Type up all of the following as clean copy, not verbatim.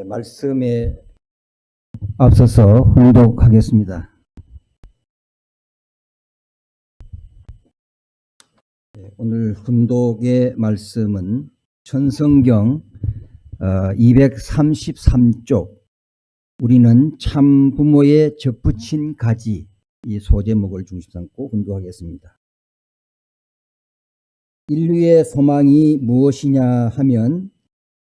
말씀에 앞서서 훈독하겠습니다. 오늘 훈독의 말씀은 천성경 233쪽 우리는 참 부모의 접붙인 가지, 이 소제목을 중심 삼고 훈독하겠습니다. 인류의 소망이 무엇이냐 하면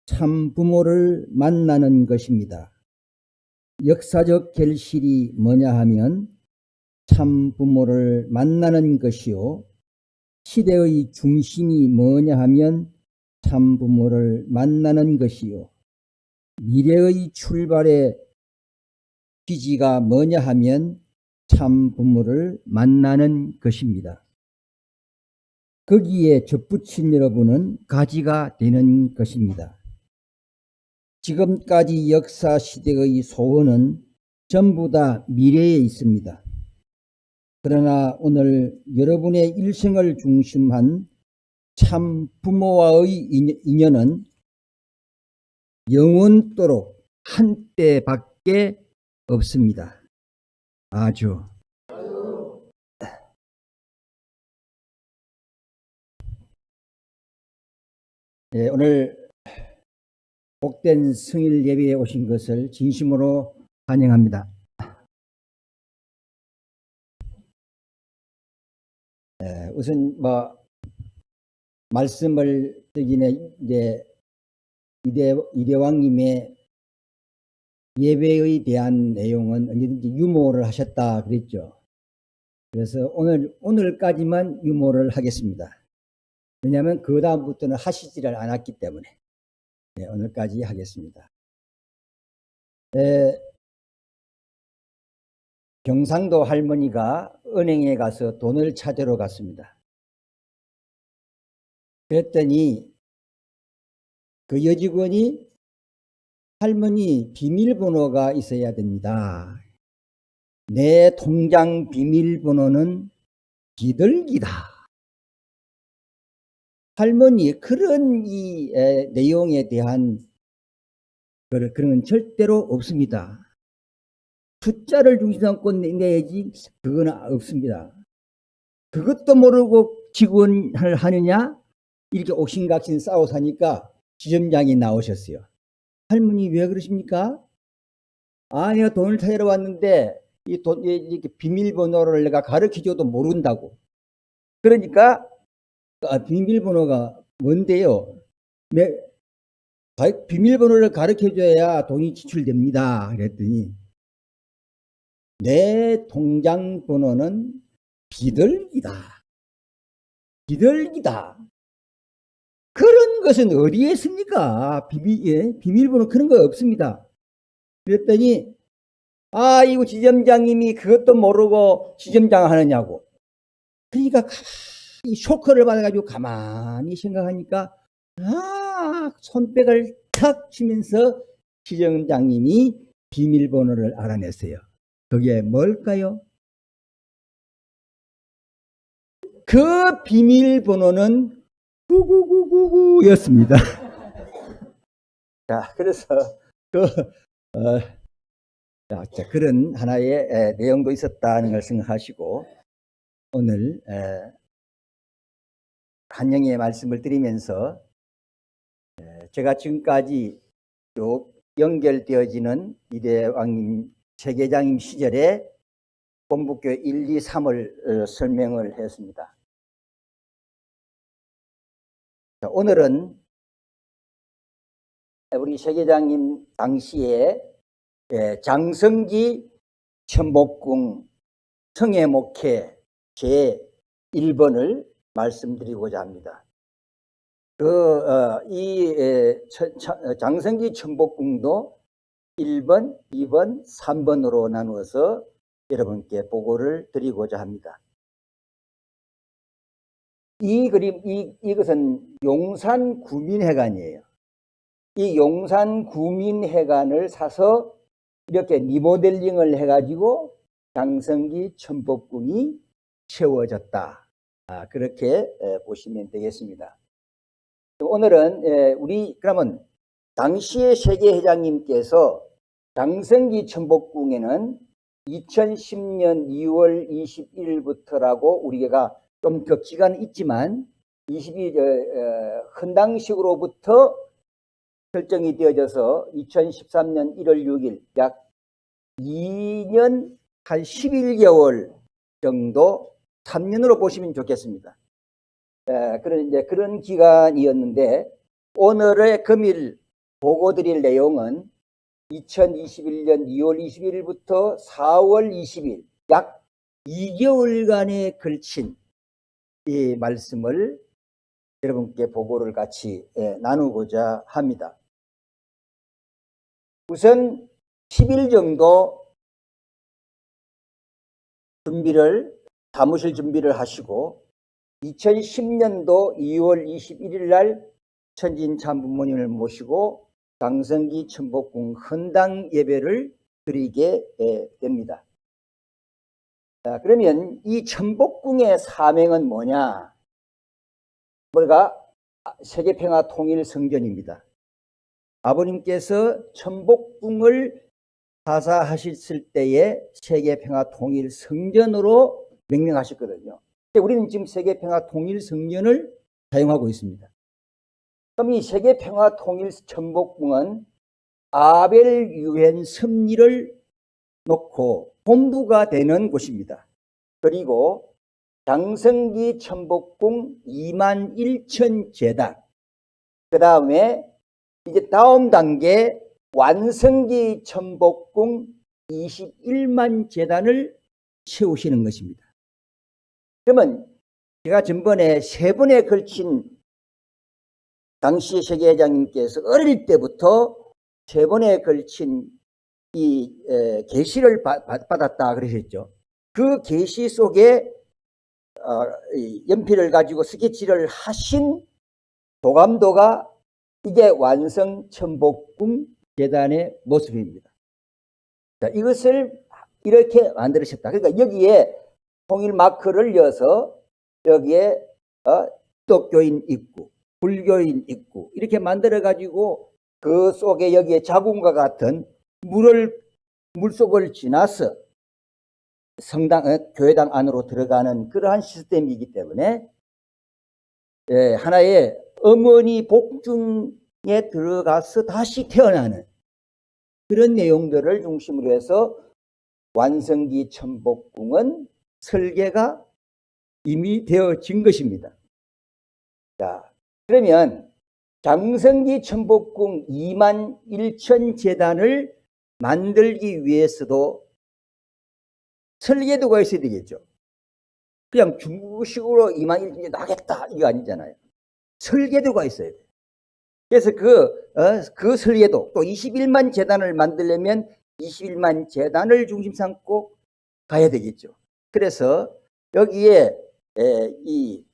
참 부모를 만나는 것입니다. 역사적 결실이 뭐냐 하면 참 부모를 만나는 것이요, 시대의 중심이 뭐냐 하면 참 부모를 만나는 것이요, 미래의 출발의 취지가 뭐냐 하면 참 부모를 만나는 것입니다. 거기에 접붙인 여러분은 가지가 되는 것입니다. 지금까지 역사 시대의 소원은 전부 다 미래에 있습니다. 그러나 오늘 여러분의 일생을 중심한 참 부모와의 인연은 영원토록 한때밖에 없습니다. 아주. 네, 오늘 복된 성일 예배에 오신 것을 진심으로 환영합니다. 우선 말씀을 드리기는 이제 이대왕님의 예배에 대한 내용은 언제든지 유모를 하셨다 그랬죠. 그래서 오늘까지만 유모를 하겠습니다. 왜냐하면 그 다음부터는 하시지를 않았기 때문에 오늘까지 하겠습니다. 경상도 할머니가 은행에 가서 돈을 찾으러 갔습니다. 그랬더니 그 여직원이 할머니 비밀번호가 있어야 됩니다. 내 통장 비밀번호는 비둘기다. 할머니 그런 이 내용에 대한 그런 건 절대로 없습니다. 숫자를 중심 삼고 내야지 그건 없습니다. 그것도 모르고 직원을 하느냐? 이렇게 옥신각신 싸워 사니까 지점장이 나오셨어요. 할머니 왜 그러십니까? 내가 돈을 찾으러 왔는데 이렇게 비밀번호를 내가 가르쳐줘도 모른다고. 그러니까 비밀번호가 뭔데요? 비밀번호를 가르쳐줘야 돈이 지출됩니다. 그랬더니 내 통장 번호는 비둘기다. 비둘기다. 그런 것은 어디에 있습니까? 비밀번호 그런 거 없습니다. 그랬더니 이거 지점장님이 그것도 모르고 지점장 하느냐고. 그러니까 이 쇼크를 받아가지고 가만히 생각하니까 손뼉을 탁 치면서 지점장님이 비밀번호를 알아냈어요. 그게 뭘까요? 그 비밀번호는 9999였습니다. 자, 그래서 그런 하나의 내용도 있었다는 걸 생각하시고 오늘 한영의 말씀을 드리면서 제가 지금까지 쭉 연결되어지는 이대왕님 세계장님 시절에 본북교 1, 2, 3을 설명을 했습니다. 자, 오늘은 우리 세계장님 당시에 장성기 천복궁 성회목회 제1번을 말씀드리고자 합니다. 장성기 천복궁도 1번, 2번, 3번으로 나누어서 여러분께 보고를 드리고자 합니다. 이것은 용산구민회관이에요. 이 용산구민회관을 사서 이렇게 리모델링을 해가지고 장성기 천복궁이 세워졌다. 그렇게 보시면 되겠습니다. 오늘은 그러면 당시의 세계회장님께서 장성기 천복궁에는 2010년 2월 21일부터라고 우리가 좀 더 기간은 있지만 22일 헌당식으로부터 결정이 되어져서 2013년 1월 6일 약 2년 한 11개월 정도 3년으로 보시면 좋겠습니다. 그런 기간이었는데 오늘의 금일 보고 드릴 내용은 2021년 2월 21일부터 4월 20일 약 2개월간에 걸친 이 말씀을 여러분께 보고를 같이 나누고자 합니다. 우선 10일 정도 사무실 준비를 하시고 2010년도 2월 21일 날 천진 참부모님을 모시고 장성기 천복궁 헌당 예배를 드리게 됩니다. 자, 그러면 이 천복궁의 사명은 뭐냐? 우리가 세계평화 통일 성전입니다. 아버님께서 천복궁을 사사하셨을 때에 세계평화 통일 성전으로 명명하셨거든요. 우리는 지금 세계평화 통일 성전을 사용하고 있습니다. 그럼 이 세계평화 통일 천복궁은 아벨 유엔 섭리를 놓고 본부가 되는 곳입니다. 그리고 장성기 천복궁 21,000제단, 그 다음에 이제 다음 단계 완성기 천복궁 21만 제단을 세우시는 것입니다. 그러면 제가 전번에 3번에 걸친 당시 세계회장님께서 어릴 때부터 3번에 걸친 이 계시를 받았다 그러셨죠. 그 계시 속에 연필을 가지고 스케치를 하신 도감도가 이게 완성 천복궁 제단의 모습입니다. 자, 이것을 이렇게 만들으셨다. 그러니까 여기에 통일 마크를 넣어서 여기에 기독교인 입구, 불교인 입구 이렇게 만들어 가지고 그 속에 여기에 자궁과 같은 물속을 지나서 교회당 안으로 들어가는 그러한 시스템이기 때문에 하나의 어머니 복중에 들어가서 다시 태어나는 그런 내용들을 중심으로 해서 완성기 천복궁은 설계가 이미 되어진 것입니다. 자, 그러면 장성기 천복궁 21,000제단을 만들기 위해서도 설계도가 있어야 되겠죠. 그냥 중국식으로 21,000제단 하겠다 이거 아니잖아요. 설계도가 있어야 돼요. 그래서 그 설계도 또 21만 제단을 만들려면 21만 제단을 중심 삼고 가야 되겠죠. 그래서 여기에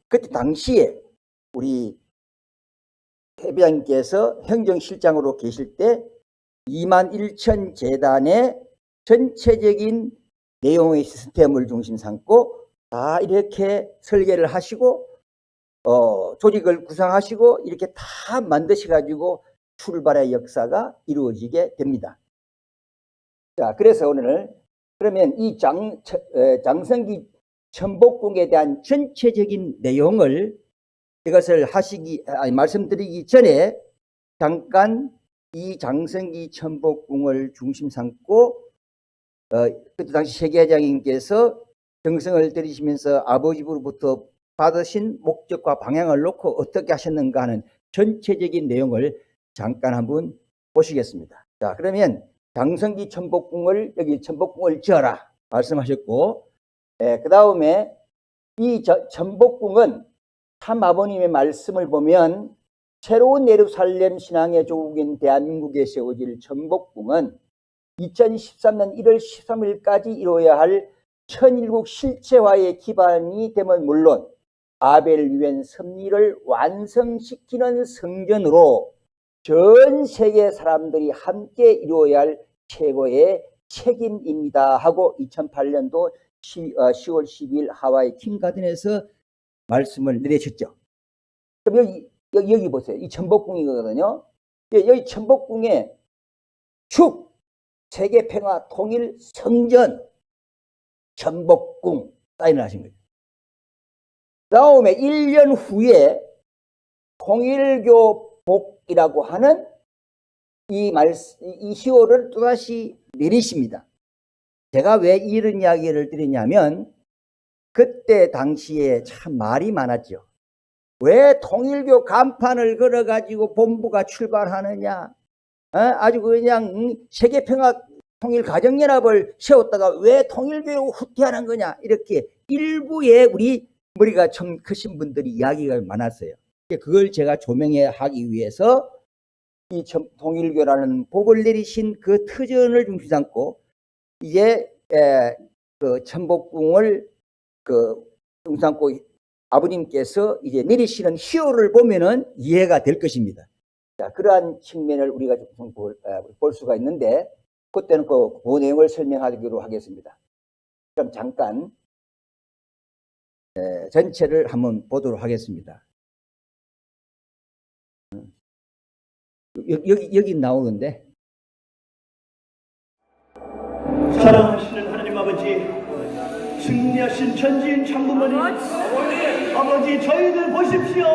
그때 당시에 우리 회장님께서 행정실장으로 계실 때 21,000제단의 전체적인 내용의 시스템을 중심 삼고 다 이렇게 설계를 하시고 조직을 구성하시고 이렇게 다 만드셔가지고 출발의 역사가 이루어지게 됩니다. 자, 그래서 오늘 그러면 이 장성기 천복궁에 대한 전체적인 내용을 이것을 말씀드리기 전에 잠깐 이 장성기 천복궁을 중심 삼고 그때 당시 세계회장님께서 정성을 들이시면서 아버지로부터 받으신 목적과 방향을 놓고 어떻게 하셨는가 하는 전체적인 내용을 잠깐 한번 보시겠습니다. 자, 그러면 장성기 천복궁을 여기 천복궁을 지어라 말씀하셨고, 그 다음에 이 천복궁은 참 아버님의 말씀을 보면 새로운 예루살렘 신앙의 조국인 대한민국에 세워질 천복궁은 2013년 1월 13일까지 이루어야 할 천일국 실체화의 기반이 되면 물론 아벨 유엔 섭리를 완성시키는 성전으로 전 세계 사람들이 함께 이루어야 할 최고의 책임입니다 하고 2008년도 10월 12일 하와이 킹가든에서 말씀을 내리셨죠. 그럼 여기 보세요. 이 천복궁이거든요. 여기 천복궁에 축 세계평화 통일 성전 천복궁 사인을 하신 거죠. 다음에 1년 후에 통일교 복이라고 하는 이 시호를 또다시 내리십니다. 제가 왜 이런 이야기를 드리냐면 그때 당시에 참 말이 많았죠. 왜 통일교 간판을 걸어가지고 본부가 출발하느냐, 아주 그냥 세계평화 통일가정연합을 세웠다가 왜 통일교를 후퇴하는 거냐, 이렇게 일부에 우리 머리가 좀 크신 분들이 이야기가 많았어요. 그걸 제가 조명하기 위해서 이 통일교라는 복을 내리신 그 터전을 중심 삼고 이제 그 천복궁을 중심 삼고 아버님께서 이제 내리시는 시호를 보면은 이해가 될 것입니다. 자, 그러한 측면을 우리가 좀 볼 수가 있는데 그때는 그 내용을 설명하기로 하겠습니다. 그럼 잠깐 전체를 한번 보도록 하겠습니다. 여기 나오는데 사랑하시는 하나님 아버지, 승리하신 전지인 장군님 아버지, 저희들 보십시오.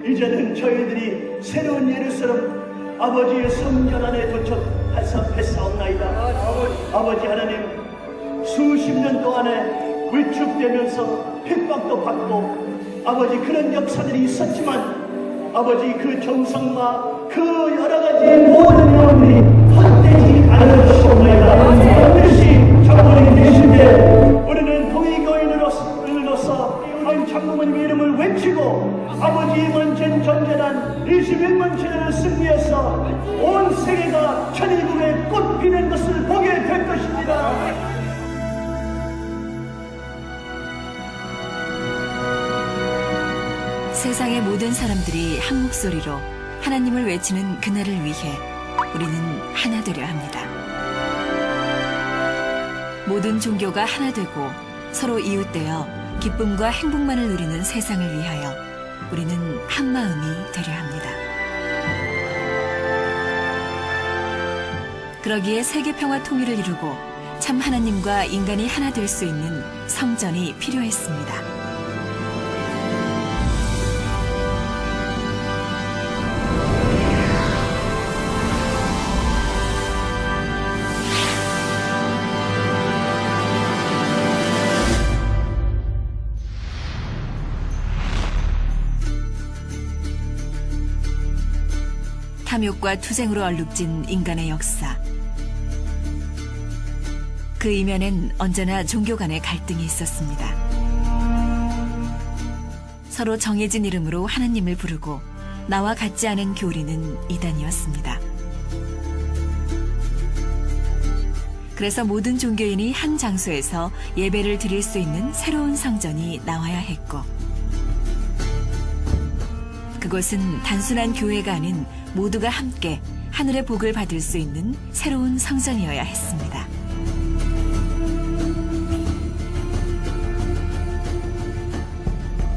이제는 저희들이 새로운 예루살렘 아버지의 성전 안에 도착했사옵나이다. 아버지 하나님, 수십 년 동안에 위축되면서 핍박도 받고 아버지 그런 역사들이 있었지만 아버지 그 정성과 그 여러 가지 모든 영혼들이 헛되지 않으시옵나이다. 반드시 장로님 계신데 우리는 동의교인으로서 장로님 이름을 외치고 아버지 먼전 전제단 21만 세대를 승리해서 온 세계가 천일국에 꽃 피는 것을 보게 될 것입니다. 세상의 모든 사람들이 한 목소리로 하나님을 외치는 그날을 위해 우리는 하나 되려 합니다. 모든 종교가 하나 되고 서로 이웃되어 기쁨과 행복만을 누리는 세상을 위하여 우리는 한 마음이 되려 합니다. 그러기에 세계평화 통일을 이루고 참 하나님과 인간이 하나 될 수 있는 성전이 필요했습니다. 탐욕과 투쟁으로 얼룩진 인간의 역사. 그 이면엔 언제나 종교 간의 갈등이 있었습니다. 서로 정해진 이름으로 하나님을 부르고 나와 같지 않은 교리는 이단이었습니다. 그래서 모든 종교인이 한 장소에서 예배를 드릴 수 있는 새로운 성전이 나와야 했고, 그곳은 단순한 교회가 아닌 모두가 함께 하늘의 복을 받을 수 있는 새로운 성전이어야 했습니다.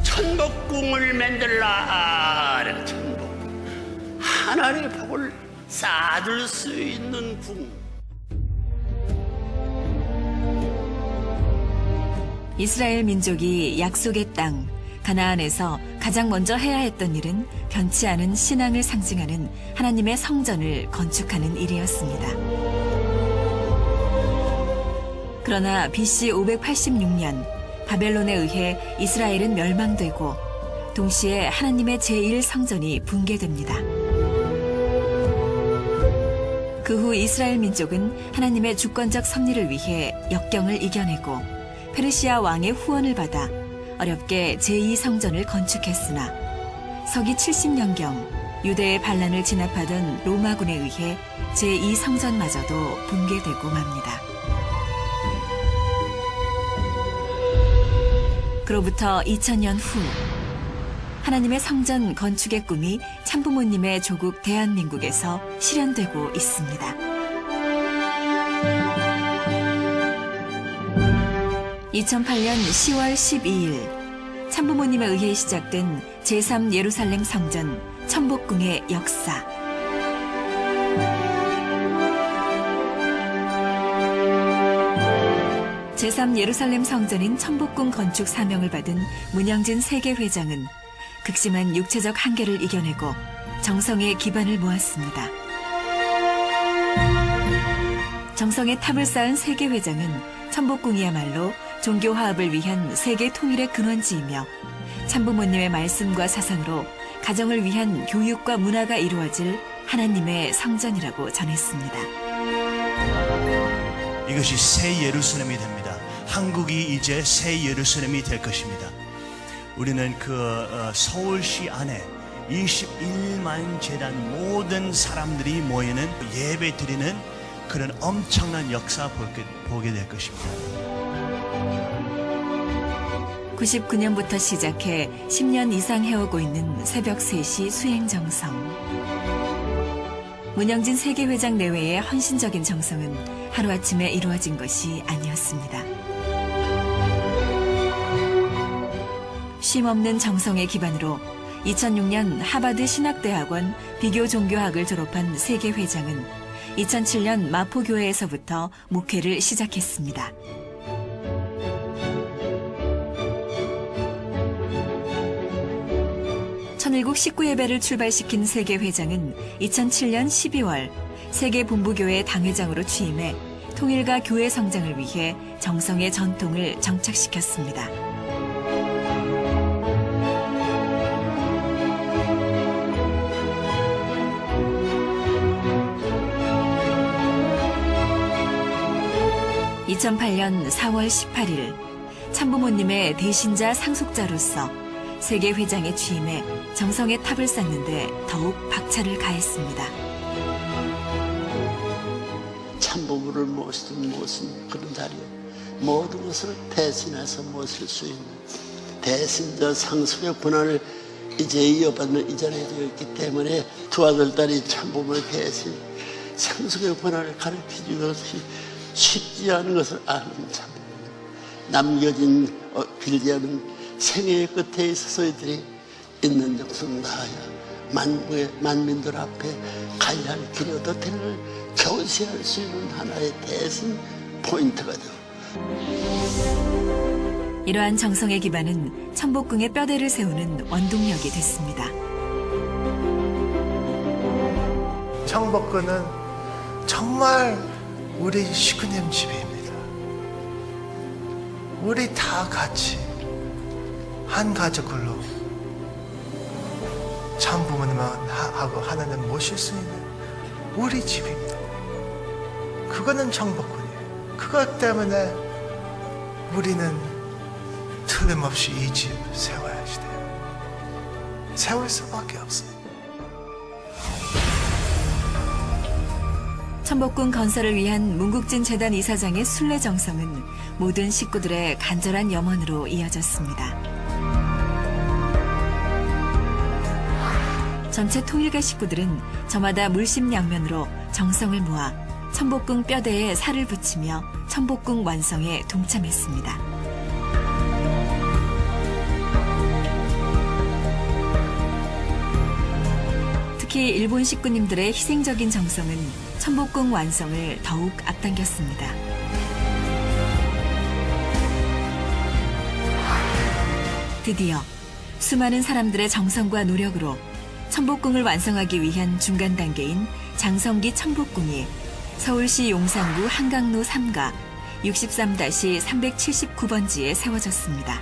천복궁을 만들라. 천복궁, 하나님의 복을 쌓아둘 수 있는 궁. 이스라엘 민족이 약속의 땅 가나안에서 가장 먼저 해야 했던 일은 변치 않은 신앙을 상징하는 하나님의 성전을 건축하는 일이었습니다. 그러나 BC 586년 바벨론에 의해 이스라엘은 멸망되고 동시에 하나님의 제1성전이 붕괴됩니다. 그 후 이스라엘 민족은 하나님의 주권적 섭리를 위해 역경을 이겨내고 페르시아 왕의 후원을 받아 어렵게 제2성전을 건축했으나 서기 70년경 유대의 반란을 진압하던 로마군에 의해 제2성전마저도 붕괴되고 맙니다. 그로부터 2000년 후 하나님의 성전 건축의 꿈이 참부모님의 조국 대한민국에서 실현되고 있습니다. 2008년 10월 12일 참부모님에 의해 시작된 제3 예루살렘 성전 천복궁의 역사. 제3 예루살렘 성전인 천복궁 건축 사명을 받은 문영진 세계회장은 극심한 육체적 한계를 이겨내고 정성의 기반을 모았습니다. 정성의 탑을 쌓은 세계회장은 천복궁이야말로 종교 화합을 위한 세계 통일의 근원지이며 참부모님의 말씀과 사상으로 가정을 위한 교육과 문화가 이루어질 하나님의 성전이라고 전했습니다. 이것이 새 예루살렘이 됩니다. 한국이 이제 새 예루살렘이 될 것입니다. 우리는 서울시 안에 21만 재단 모든 사람들이 모이는 예배 드리는 그런 엄청난 역사 보게 될 것입니다. 99년부터 시작해 10년 이상 해오고 있는 새벽 3시 수행 정성. 문영진 세계회장 내외의 헌신적인 정성은 하루아침에 이루어진 것이 아니었습니다. 쉼없는 정성의 기반으로 2006년 하버드 신학대학원 비교종교학을 졸업한 세계회장은 2007년 마포교회에서부터 목회를 시작했습니다. 천일국 식구예배를 출발시킨 세계회장은 2007년 12월 세계본부교회 당회장으로 취임해 통일과 교회 성장을 위해 정성의 전통을 정착시켰습니다. (2008년 4월 18일) 참부모님의 대신자 상속자로서 세계회장에 취임해 정성의 탑을 쌓는데 더욱 박차를 가했습니다. 참부모를 모시는 그런 자리에 모든 것을 대신해서 모실 수 있는 대신자 상속의 권한을 이제 이어받는 이전에 되었기 때문에 두 아들 딸이 참부모를 대신 상속의 권한을 가르쳐주는 것이 쉽지 않은 것을 아는 참부모, 남겨진 길지 않은 생애의 끝에 있어서 이들이 있는 정성 다하여 만민들 앞에 가야 할 길이 어떻든을 교시할 수 있는 하나의 대신 포인트가 되고, 이러한 정성의 기반은 천복궁의 뼈대를 세우는 원동력이 됐습니다. 천복궁은 정말 우리 식구님 집입니다. 우리 다 같이 한 가족으로 참부모님하고 하나님 모실 수 있는 우리 집입니다. 그거는 천복궁이에요. 그것 때문에 우리는 틀림없이 이 집 세워야지 돼요. 세울 수밖에 없어요. 천복궁 건설을 위한 문국진 재단 이사장의 순례 정성은 모든 식구들의 간절한 염원으로 이어졌습니다. 전체 통일가 식구들은 저마다 물심양면으로 정성을 모아 천복궁 뼈대에 살을 붙이며 천복궁 완성에 동참했습니다. 특히 일본 식구님들의 희생적인 정성은 천복궁 완성을 더욱 앞당겼습니다. 드디어 수많은 사람들의 정성과 노력으로 천복궁을 완성하기 위한 중간 단계인 장성기 천복궁이 서울시 용산구 한강로 3가 63-379번지에 세워졌습니다.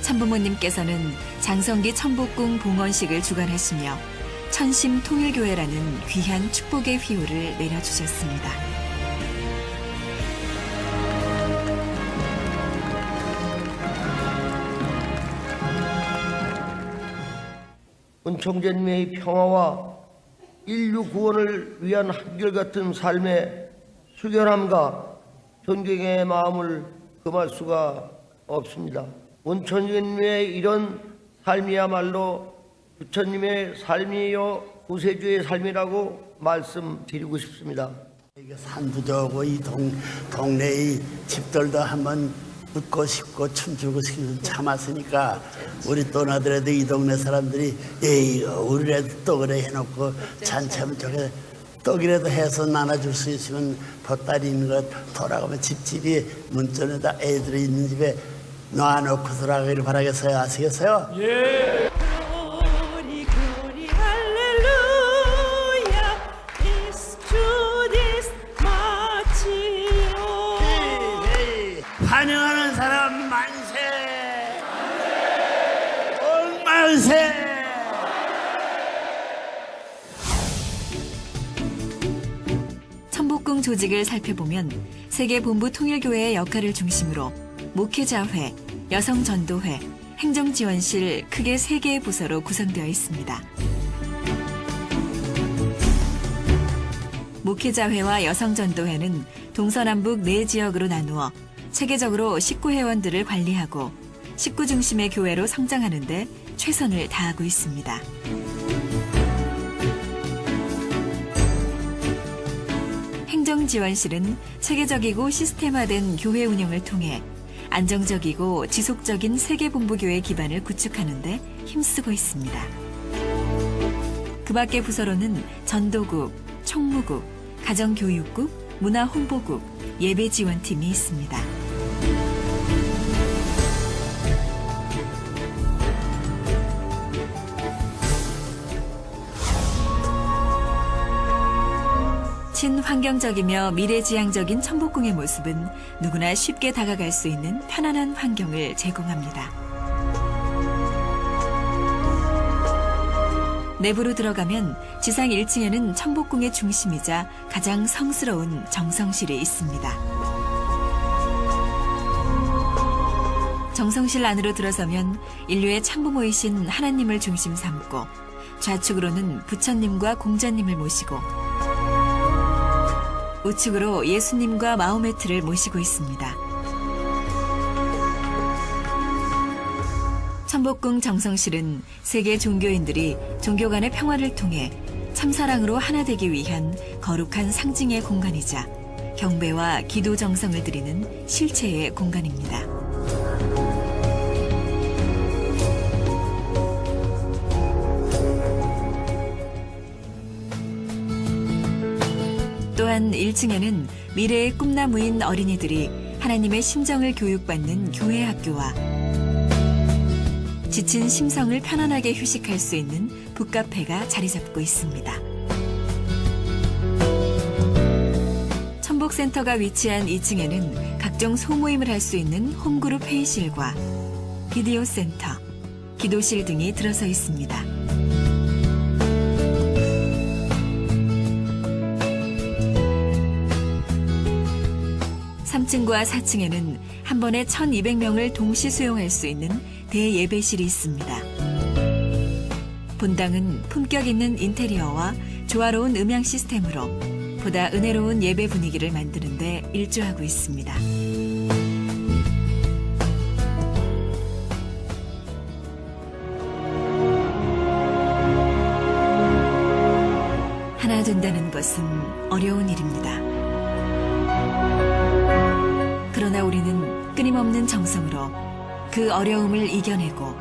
참부모님께서는 장성기 천복궁 봉헌식을 주관하시며 천심 통일교회라는 귀한 축복의 휘호를 내려주셨습니다. 은총재님의 평화와 인류 구원을 위한 한결같은 삶의 수결함과 존경의 마음을 금할 수가 없습니다. 은총재님의 이런 삶이야말로 부처님의 삶이요 구세주의 삶이라고 말씀드리고 싶습니다. 산부조고 이 동네의 집들도 한번 웃고 싶고 춤추고 싶고 참았으니까 우리 떠나더라도 이 동네 사람들이 에이 우리라도 떡을 해놓고 잔치하면 저게 떡이라도 해서 나눠줄 수 있으면 보따리 있는 것 돌아가면 집집이 문전에다 애들이 있는 집에 놔놓고 돌아가기를 바라겠어요. 아시겠어요? Glory, glory, hallelujah is to this marchio. 환영하는 사람 만세! 만세! 천복궁 조직을 살펴보면 세계본부 통일교회의 역할을 중심으로 목회자회, 여성전도회, 행정지원실 크게 3개의 부서로 구성되어 있습니다. 목회자회와 여성전도회는 동서남북 4지역으로 나누어 체계적으로 식구회원들을 관리하고 식구 중심의 교회로 성장하는 데 최선을 다하고 있습니다. 행정지원실은 체계적이고 시스템화된 교회 운영을 통해 안정적이고 지속적인 세계본부교회 기반을 구축하는 데 힘쓰고 있습니다. 그 밖의 부서로는 전도국, 총무국, 가정교육국, 문화홍보국, 예배지원팀이 있습니다. 친환경적이며 미래지향적인 천복궁의 모습은 누구나 쉽게 다가갈 수 있는 편안한 환경을 제공합니다. 내부로 들어가면 지상 1층에는 천복궁의 중심이자 가장 성스러운 정성실이 있습니다. 정성실 안으로 들어서면 인류의 참부모이신 하나님을 중심 삼고 좌측으로는 부처님과 공자님을 모시고 우측으로 예수님과 마호메트를 모시고 있습니다. 천복궁 정성실은 세계 종교인들이 종교 간의 평화를 통해 참사랑으로 하나 되기 위한 거룩한 상징의 공간이자 경배와 기도 정성을 드리는 실체의 공간입니다. 또한 1층에는 미래의 꿈나무인 어린이들이 하나님의 심정을 교육받는 교회 학교와 지친 심성을 편안하게 휴식할 수 있는 북카페가 자리 잡고 있습니다. 천복센터가 위치한 2층에는 각종 소모임을 할 수 있는 홈그룹 회의실과 비디오 센터, 기도실 등이 들어서 있습니다. 3층과 4층에는 한 번에 1,200명을 동시 수용할 수 있는 대예배실이 있습니다. 본당은 품격 있는 인테리어와 조화로운 음향 시스템으로 보다 은혜로운 예배 분위기를 만드는 데 일조하고 있습니다. 하나 된다는 것은 어려운 일입니다. 그러나 우리는 끊임없는 정성으로 그 어려움을 이겨내고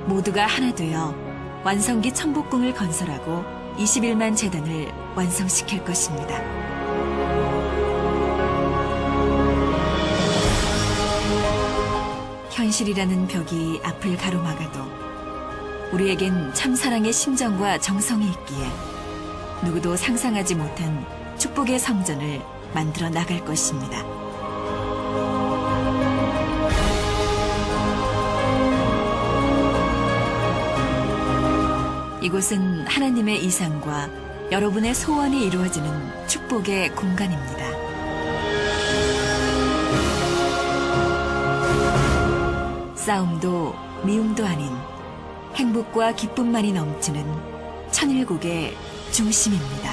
모두가 하나 되어 완성기 천복궁을 건설하고 21만 제단을 완성시킬 것입니다. 현실이라는 벽이 앞을 가로막아도 우리에겐 참사랑의 심정과 정성이 있기에 누구도 상상하지 못한 축복의 성전을 만들어 나갈 것입니다. 이곳은 하나님의 이상과 여러분의 소원이 이루어지는 축복의 공간입니다. 싸움도 미움도 아닌 행복과 기쁨만이 넘치는 천일국의 중심입니다.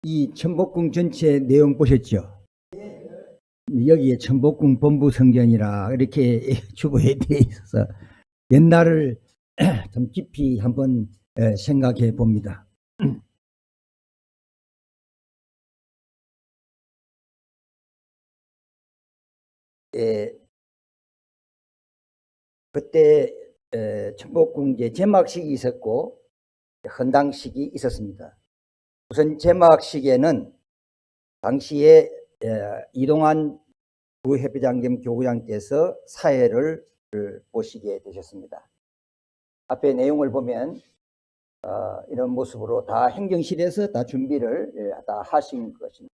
이 천복궁 전체 내용 보셨죠? 여기에 천복궁 본부 성전이라 이렇게 주보에 되어 있어서 옛날을 좀 깊이 한번 생각해 봅니다. 그때 천복궁 이제 제막식이 있었고 헌당식이 있었습니다. 우선 제막식에는 당시에 이동환 부협회장 겸 교구장께서 사회를 보시게 되셨습니다. 앞에 내용을 보면 이런 모습으로 다 행정실에서 다 준비를 다 하신 것입니다.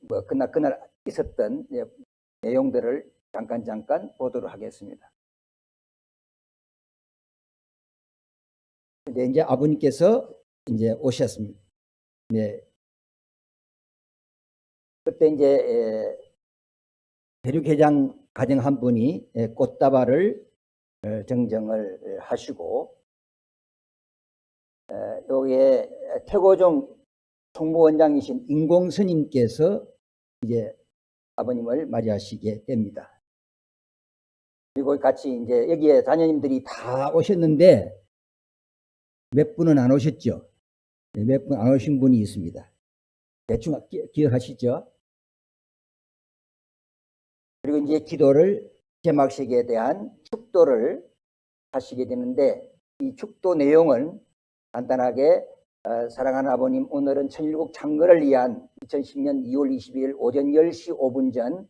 뭐 그날 있었던 내용들을 잠깐 보도록 하겠습니다. 근데 이제 아버님께서 이제 오셨습니다. 네. 그때 이제 대륙회장 가정 한 분이 꽃다발을 정정을 하시고 여기에 태고종 총무원장이신 인공스님께서 이제 아버님을 맞이하시게 됩니다. 그리고 같이 이제 여기에 자녀님들이 다 오셨는데 몇 분은 안 오셨죠? 몇 분 안 오신 분이 있습니다. 대충 기억하시죠? 그리고 이제 기도를 제막식에 대한 축도를 하시게 되는데 이 축도 내용은 간단하게 사랑하는 아버님, 오늘은 천일국 창건을 위한 2010년 2월 22일 오전 10시 5분 전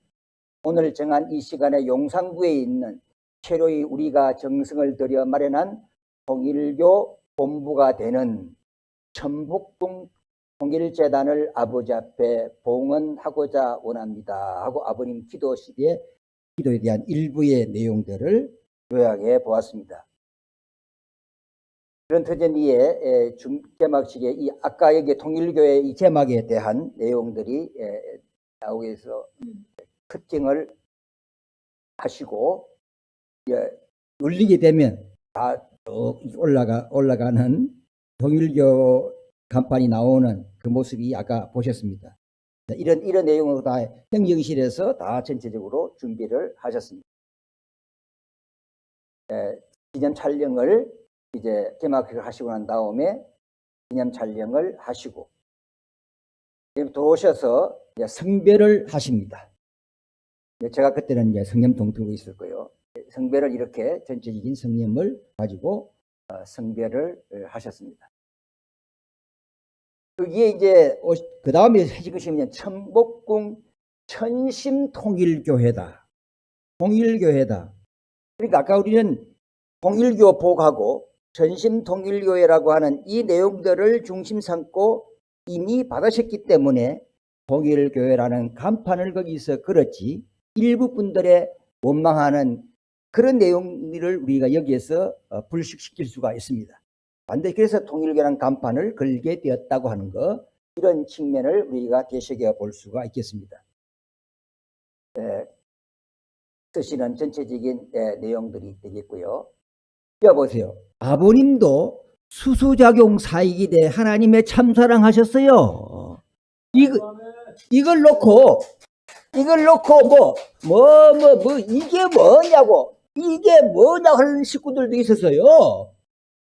오늘 정한 이 시간에 용산구에 있는 새로이 우리가 정성을 들여 마련한 통일교 본부가 되는 천복궁 통일재단을 아버지 앞에 봉헌하고자 원합니다 하고 아버님 기도에 대한 일부의 내용들을 요약해 보았습니다. 그런 터전 위에 제막식에 이 아까 여기 통일교의 이 제막에 대한 내용들이 나오게 해서 특징을 하시고 눌리게 되면 다 올라가는 통일교 간판이 나오는 그 모습이 아까 보셨습니다. 이런 내용으로 다 행정실에서 다 전체적으로 준비를 하셨습니다. 기념 촬영을 이제 개막을 하시고 난 다음에 기념 촬영을 하시고 들어오셔서 성배를 하십니다. 제가 그때는 이제 성념통 들고 있을 거예요. 성배를 이렇게 전체적인 성념을 가지고 성배를 하셨습니다. 거기에 이제 그 다음에 해진 것이 뭐냐, 천복궁 천심통일교회다. 통일교회다. 그러니까 아까 우리는 통일교 복하고 전심통일교회라고 하는 이 내용들을 중심 삼고 이미 받으셨기 때문에 통일교회라는 간판을 거기서 걸었지 일부 분들의 원망하는 그런 내용들을 우리가 여기에서 불식시킬 수가 있습니다. 반드시 그래서 통일교라는 간판을 걸게 되었다고 하는 것, 이런 측면을 우리가 되새겨 볼 수가 있겠습니다. 쓰시는 전체적인 내용들이 되겠고요. 여보세요. 아버님도 수수작용 사익이 돼 하나님의 참사랑하셨어요. 이걸 놓고 뭐 이게 뭐냐고 하는 식구들도 있었어요.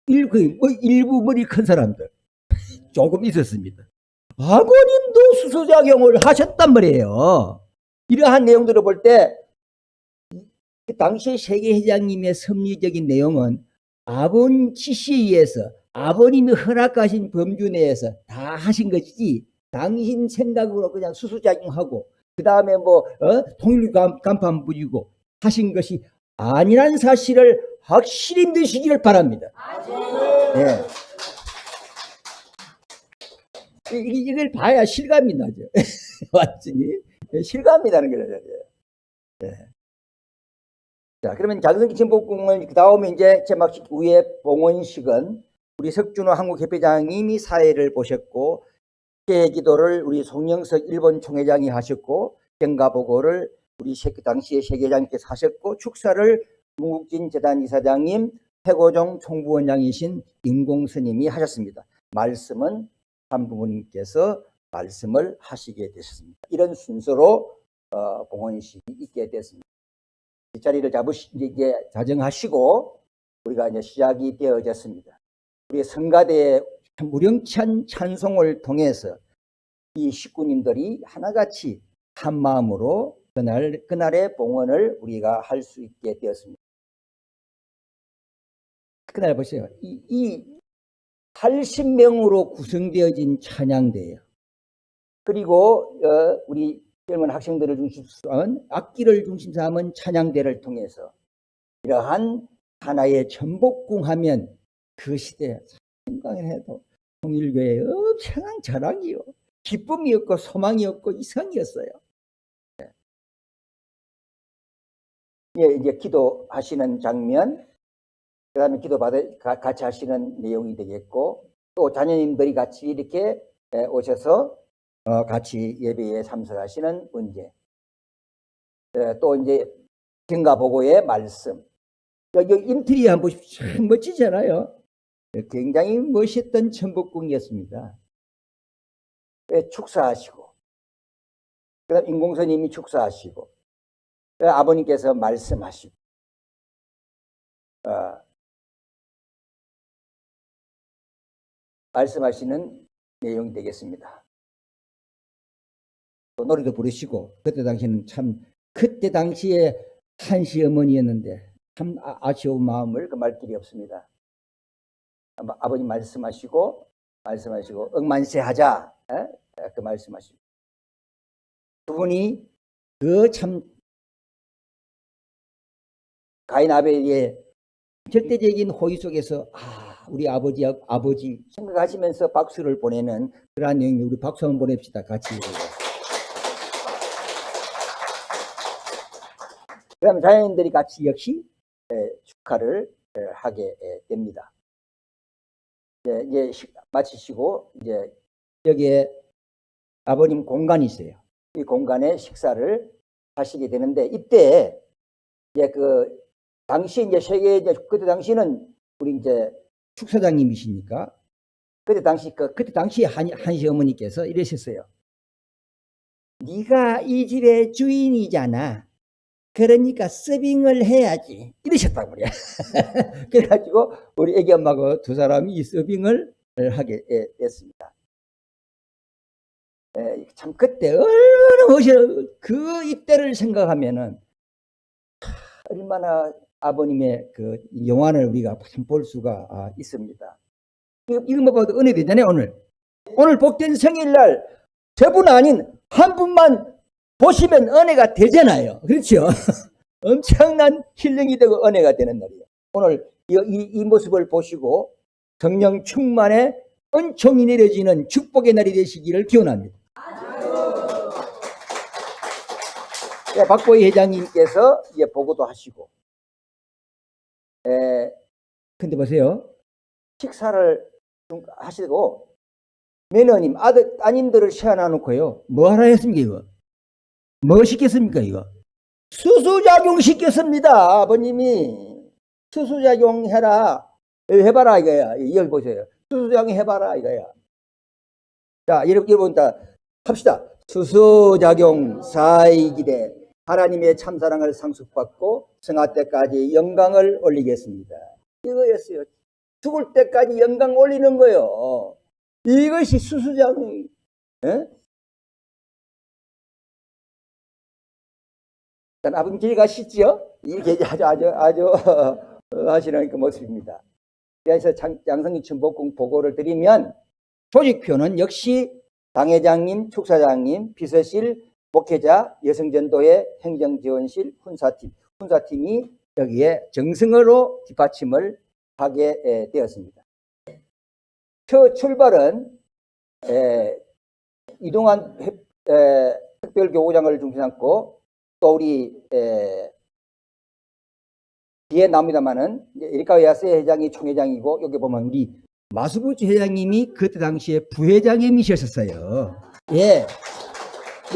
일부 머리 큰 사람들 조금 있었습니다. 아버님도 수수작용을 하셨단 말이에요. 이러한 내용들을 볼 때 당시 세계회장님의 섭리적인 내용은 아버님 지시에 의해서 아버님이 허락하신 범주 내에서 다 하신 것이지 당신 생각으로 그냥 수수작용하고 그 다음에 통일 간판 부리고 하신 것이 아니라는 사실을 확실히 믿으시기를 바랍니다. 네. 이걸 봐야 실감이 나죠. 완전히 실감이 나는 거죠. 네. 자, 그러면 장성기 천복궁을 그 다음에 이제 제막식 후에 봉헌식은 우리 석준호 한국협회장님이 사회를 보셨고 기도를 우리 송영석 일본 총회장이 하셨고 경가보고를 우리 당시에 세계장님께서 하셨고 축사를 문국진 재단 이사장님, 태고종 총부원장이신 인공스님이 하셨습니다. 말씀은 한부모님께서 말씀을 하시게 되셨습니다. 이런 순서로 봉헌식이 있게 됐습니다. 이 자리를 이제 자정하시고 우리가 이제 시작이 되어졌습니다. 우리 성가대의 무령찬 찬송을 통해서 이 식구님들이 하나같이 한 마음으로 그날의 봉헌을 우리가 할 수 있게 되었습니다. 그날 보세요. 이 80명으로 구성되어진 찬양대예요. 그리고 우리 젊은 학생들을 중심으로 한 악기를 중심으로 하는 찬양대를 통해서 이러한 하나의 전복궁 하면 그 시대에 생각을 해도 통일교의 엄청난 자랑이요. 기쁨이었고 소망이었고 이상이었어요. 예, 이제 기도하시는 장면, 그 다음에 같이 하시는 내용이 되겠고, 또 자녀님들이 같이 이렇게 오셔서 같이 예배에 참석하시는 문제, 또 이제 경가보고의 말씀. 여기 인테리어 한번 보십시오. 참 멋지잖아요. 굉장히 멋있던 천복궁이었습니다. 축사하시고, 그 다음 인공선님이 축사하시고, 아버님께서 말씀하시고, 말씀하시는 내용이 되겠습니다. 또 노래도 부르시고, 그때 당시에 한시 어머니였는데 참 아쉬운 마음을 금할 길이 없습니다. 아버님 말씀하시고 억만세 하자, 그 말씀하시고, 두 분이 그 참 가인 아벨의 절대적인 호의 속에서 우리 아버지 생각하시면서 박수를 보내는 그러한 내용이, 우리 박수 한번 보냅시다. 같이. 그다음 자녀님들이 같이 역시 축하를 하게 됩니다. 이제 마치시고 이제 여기에 아버님 공간이 있어요. 이 공간에 식사를 하시게 되는데, 이때 이제 그 당시 이제 그때 당시는 우리 이제 축사장님이시니까 그때 당시 한시 어머니께서 이러셨어요. 네가 이 집의 주인이잖아. 그러니까 서빙을 해야지. 이러셨단 말이야. 그래가지고 우리 애기 엄마하고 두 사람이 이 서빙을 하게 됐습니다. 참 그때 얼마나 멋있어. 그 이때를 생각하면은 얼마나 아버님의 그 영환을 우리가 볼 수가 있습니다. 이것만 봐도 은혜 되잖아요. 오늘 복된 생일날 저분 아닌 한 분만 보시면 은혜가 되잖아요. 그렇죠? 엄청난 힐링이 되고 은혜가 되는 날이에요. 오늘 이 모습을 보시고 성령 충만의 은총이 내려지는 축복의 날이 되시기를 기원합니다. 박보희 회장님께서 이제 보고도 하시고, 근데 보세요. 식사를 하시고 매너님, 따님들을 세워놔놓고요. 뭐 하라 했습니까, 이거? 뭐 시켰습니까, 이거? 수수작용 시켰습니다, 아버님이. 수수작용 해봐라, 이거야. 여기 보세요. 수수작용 해봐라, 이거야. 자, 여러분, 다 합시다. 수수작용 사이기대. 하나님의 참사랑을 상속받고 성화 때까지 영광을 올리겠습니다. 이거였어요. 죽을 때까지 영광 올리는 거요. 이것이 수수작용. 아버님 길이 가시죠? 이렇게 아주 하시는 그 모습입니다. 그래서 양성기 천복궁 보고를 드리면, 조직표는 역시 당회장님, 축사장님, 비서실, 목회자, 여성전도회, 행정지원실, 훈사팀이 여기에 정성으로 뒷받침을 하게 되었습니다. 첫 출발은 이동환 특별교구장을 중심 삼고, 또 우리 뒤에 나옵니다만은 에리카 야세 회장이 총회장이고, 여기 보면 우리 마수부주 회장님이 그때 당시에 부회장님이셨어요. 예.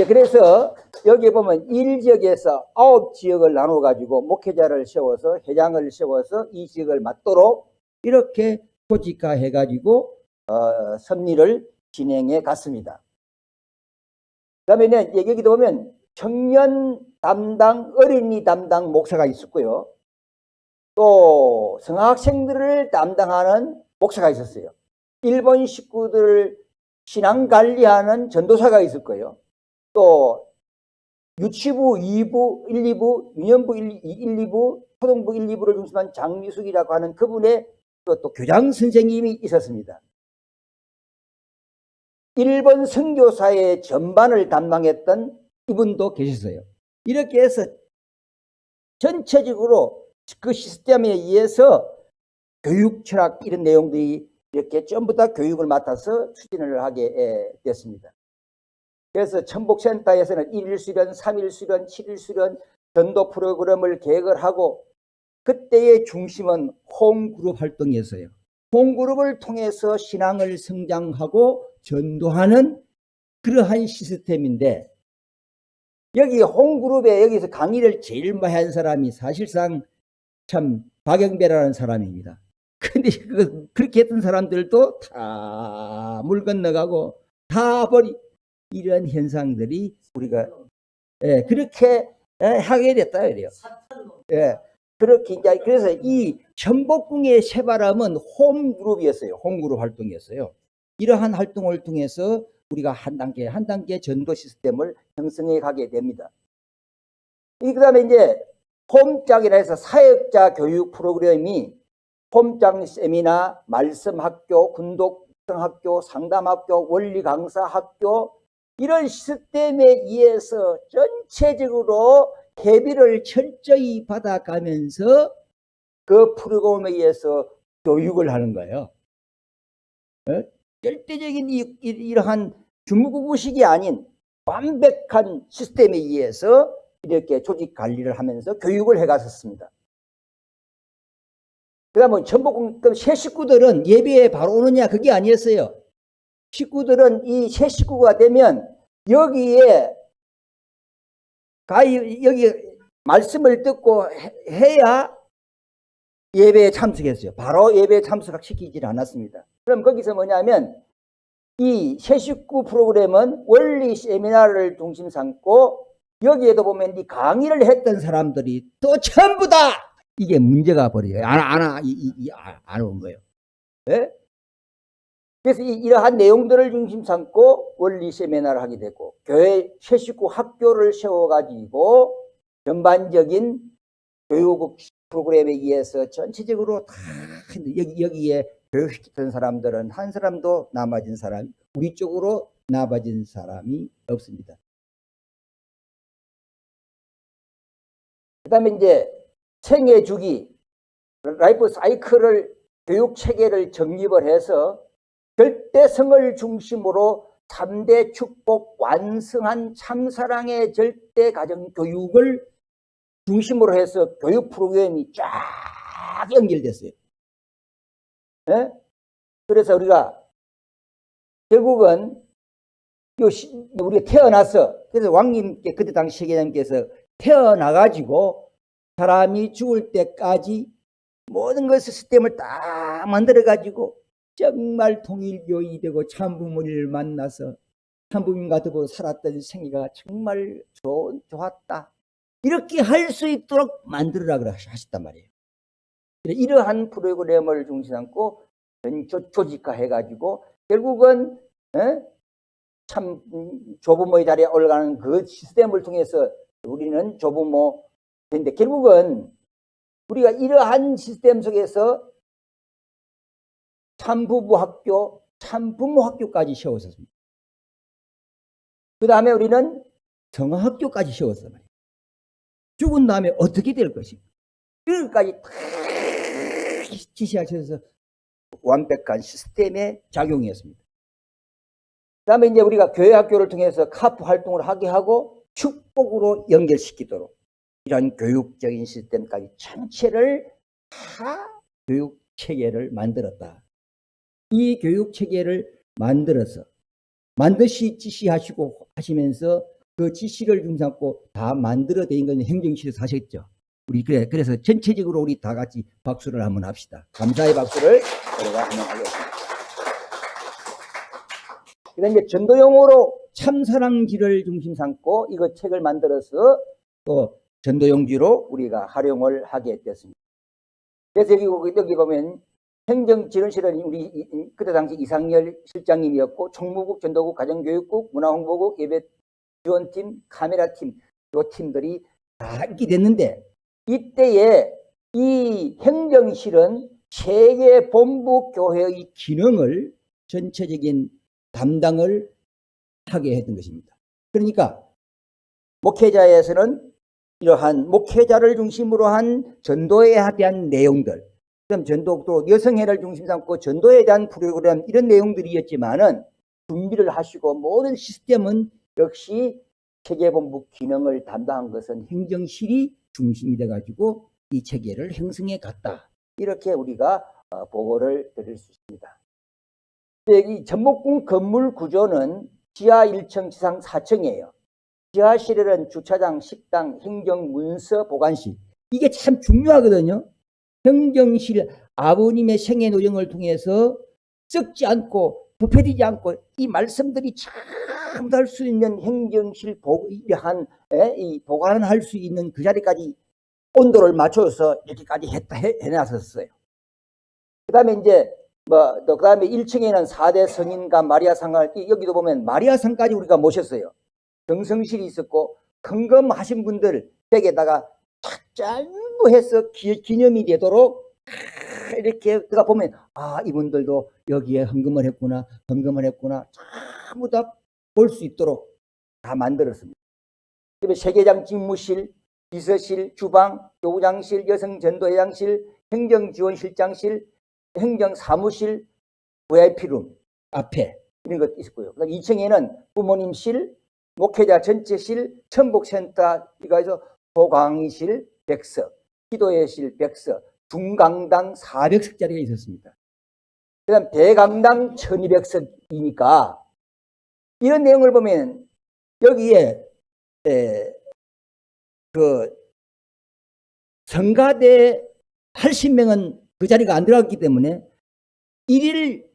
그래서 여기 보면 1지역에서 9지역을 나눠 가지고 목회자를 세워서 회장을 세워서 이 지역을 맡도록 이렇게 조직화해 가지고 섭리를 진행해 갔습니다. 그다음에 여기도 보면 청년 담당, 어린이 담당 목사가 있었고요. 또 성학생들을 담당하는 목사가 있었어요. 일본 식구들을 신앙 관리하는 전도사가 있을 거예요. 또 유치부 2부, 1, 2부, 유년부 1, 2부, 초등부 1, 2부를 중심한 장미숙이라고 하는 그분의 또 교장 선생님이 있었습니다. 일본 선교사의 전반을 담당했던 이분도 계셨어요. 이렇게 해서 전체적으로 그 시스템에 의해서 교육 철학 이런 내용들이 이렇게 전부 다 교육을 맡아서 추진을 하게 됐습니다. 그래서 천복센터에서는 1일 수련, 3일 수련, 7일 수련 전도 프로그램을 계획을 하고 그때의 중심은 홈그룹 활동이었어요. 홈그룹을 통해서 신앙을 성장하고 전도하는 그러한 시스템인데 여기 홈그룹에 여기서 강의를 제일 많이 한 사람이 사실상 참 박영배라는 사람입니다. 근데 그렇게 했던 사람들도 다 물 건너가고 다 버리 이런 현상들이 우리가 그렇게 하게 됐다 그래요. 그렇게 이제 그래서 이 천복궁의 새바람은 홈그룹이었어요. 홈그룹 활동이었어요. 이러한 활동을 통해서 우리가 한 단계 한 단계 전도 시스템을 형성해 가게 됩니다. 그다음에 이제 홈짝이라 해서 사역자 교육 프로그램이 홈짝 세미나, 말씀학교, 군독성학교, 상담학교, 원리강사학교 이런 시스템에 의해서 전체적으로 대비를 철저히 받아가면서 그 프로그램에 의해서 교육을 하는 거예요. 절대적인 이러한 중국구식이 아닌 완벽한 시스템에 의해서 이렇게 조직 관리를 하면서 교육을 해갔었습니다. 그 다음에 천복궁 새 식구들은 예배에 바로 오느냐 그게 아니었어요. 식구들은 이 새 식구가 되면 여기에 여기 말씀을 듣고 해야 예배에 참석했어요. 바로 예배에 참석시키지 않았습니다. 그럼 거기서 뭐냐면 이 새 식구 프로그램은 원리 세미나를 중심 삼고 여기에도 보면 이 강의를 했던 사람들이 또 전부 다 이게 문제가 버려요. 안 온 거예요. 네? 그래서 이러한 내용들을 중심 삼고 원리 세미나를 하게 되고 교회 새 식구 학교를 세워가지고 전반적인 교육 프로그램에 의해서 전체적으로 다 여기에 교육시켰던 사람들은 한 사람도 남아진 사람이 우리 쪽으로 남아진 사람이 없습니다. 그 다음에 이제 생애 주기, 라이프 사이클을 교육 체계를 정립을 해서 절대성을 중심으로 3대 축복 완성한 참사랑의 절대 가정 교육을 중심으로 해서 교육 프로그램이 쫙 연결됐어요. 네? 그래서 우리가 결국은 우리가 태어나서 그래서 왕님께 그때 당시 세계장님께서 태어나가지고 사람이 죽을 때까지 모든 것을 시스템을 딱 만들어가지고 정말 통일교이 되고 참부모를 만나서 참부모님과 더불어 살았던 생애가 정말 좋았다. 이렇게 할 수 있도록 만들어라 그래 하셨단 말이에요. 이러한 프로그램을 중심 삼고 조직화해가지고 결국은 참 조부모의 자리에 올라가는 그 시스템을 통해서 우리는 조부모인데 결국은 우리가 이러한 시스템 속에서 참부부학교, 참부모학교까지 세웠었습니다. 그 다음에 우리는 성학교까지 세웠단 말이에요. 죽은 다음에 어떻게 될 것인가. 여기까지 다 지시하셔서 완벽한 시스템의 작용이었습니다. 그 다음에 이제 우리가 교회학교를 통해서 카프 활동을 하게 하고 축복으로 연결시키도록 이런 교육적인 시스템까지 전체를 다 교육 체계를 만들었다. 이 교육 체계를 만들어서 지시하시고 하시면서 그 지시를 중삼고 다 만들어낸 건 행정실에서 하셨죠. 우리 그래서 전체적으로 우리 다 같이 박수를 한번 합시다. 감사의 박수를 우리가 한번 하겠습니다. 그다음에 전도용어로 참사랑지를 중심 삼고 이거 책을 만들어서 또 전도용지로 우리가 활용을 하게 됐습니다. 그래서 여기 보면 행정지원실은 우리 그때 당시 이상열 실장님이었고 총무국, 전도국, 가정교육국, 문화홍보국, 예배지원팀, 카메라팀 이 팀들이 다 있게 됐는데 이때에 이 행정실은 세계 본부 교회의 기능을 전체적인 담당을 하게 했던 것입니다. 그러니까 목회자에서는 이러한 목회자를 중심으로 한 전도에 대한 내용들, 그다음 전도도 여성회를 중심 삼고 전도에 대한 프로그램 이런 내용들이었지만은 준비를 하시고 모든 시스템은 역시 체계본부 기능을 담당한 것은 행정실이 중심이 돼가지고 이 체계를 형성해 갔다. 이렇게 우리가 보고를 드릴 수 있습니다. 이 전목궁 건물 구조는 지하 1층, 지상 4층이에요. 지하실에는 주차장, 식당, 행정, 문서, 보관실. 이게 참 중요하거든요. 행정실, 아버님의 생애 노정을 통해서 썩지 않고 부패되지 않고 이 말씀들이 참 할 수 있는 행정실 이 보관할 수 있는 그 자리까지 온도를 맞춰서 이렇게까지 해놨었어요. 그 다음에 이제 그 다음에 1층에는 4대 성인과 마리아상을, 여기도 보면 마리아상까지 우리가 모셨어요. 정성실이 있었고, 헌금하신 분들 댁에다가 짠부 해서 기념이 되도록 이렇게 들어가 보면, 아, 이분들도 여기에 헌금을 했구나, 전부 다 볼 수 있도록 다 만들었습니다. 그다음에 세계장 집무실, 비서실, 주방, 교구장실, 여성전도회장실, 행정지원실장실, 행정사무실, VIP룸 앞에 이런 것도 있었고요. 그다음 2층에는 부모님실, 목회자 전체실, 천복센터, 이거에서 소강의실 100석, 기도회실 100석, 중강당 400석짜리가 있었습니다. 그 다음 대강당 1200석이니까 이런 내용을 보면 여기에 그 성가대 80명은 그 자리가 안 들어갔기 때문에 1일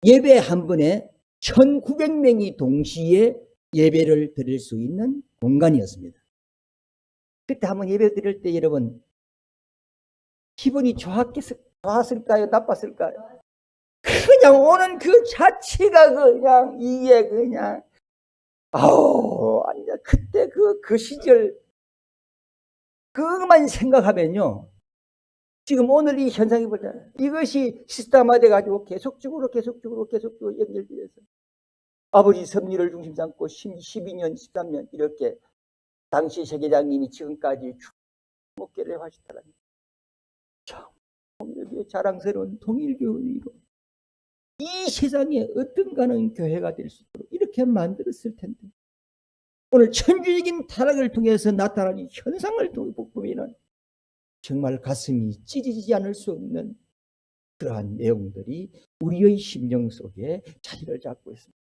예배 한 번에 1900명이 동시에 예배를 드릴 수 있는 공간이었습니다. 그때 한번 예배 드릴 때 여러분 기분이 좋았을까요? 나빴을까요? 그냥 오는 그 자체가 그냥 이게 그냥 아니 그때 그 시절 그것만 생각하면요. 지금 오늘 이 현상이 보잖아요. 이것이 시스템화돼 가지고 계속적으로 연결돼서 아버지 섭리를 중심 삼고 12년, 13년 이렇게 당시 세계장님이 지금까지 쭉 목회를 하시더라고요. 참 자랑스러운 통일교회로 이 세상에 어떤가는 교회가 될 수 있도록 이렇게 만들었을 텐데 오늘 천주적인 타락을 통해서 나타나는 현상을 보면 정말 가슴이 찢어지지 않을 수 없는 그러한 내용들이 우리의 심령 속에 자리를 잡고 있습니다.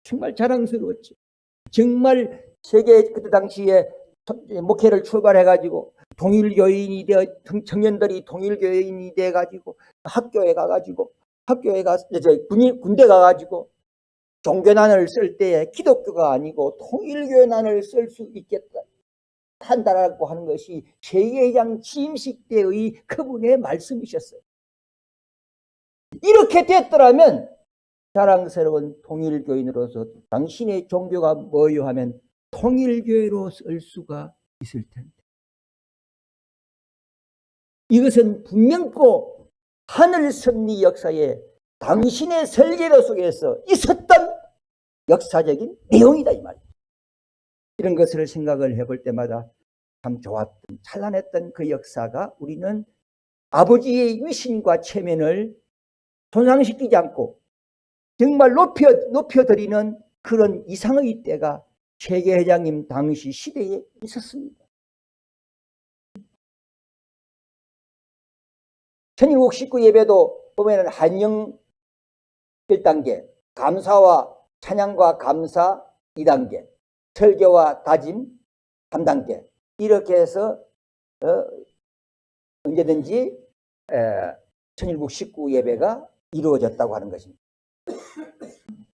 정말 자랑스러웠죠. 정말 세계 그때 당시에 목회를 출발해가지고 동일교인이 되어 청년들이 동일교인이 돼가지고 학교에 가가지고 군대 가가지고 종교난을 쓸 때에 기독교가 아니고 통일교난을 쓸 수 있겠다 한다라고 하는 것이 세계회장 취임식 때의 그분의 말씀이셨어요. 이렇게 됐더라면 자랑스러운 통일교인으로서 당신의 종교가 뭐요 하면 통일교회로 쓸 수가 있을 텐데 이것은 분명코 하늘 섭리 역사에 당신의 설계로 속에서 있었던 역사적인 내용이다 이 말이에요. 이런 것을 생각을 해볼 때마다 참 좋았던 찬란했던 그 역사가 우리는 아버지의 위신과 체면을 손상시키지 않고 정말 높여드리는 그런 이상의 때가 세계회장님 당시 시대에 있었습니다. 1619 예배도 보면은 한영 1단계, 감사와 찬양과 감사 2단계, 설교와 다짐 3단계 이렇게 해서 언제든지 1619 예배가 이루어졌다고 하는 것입니다.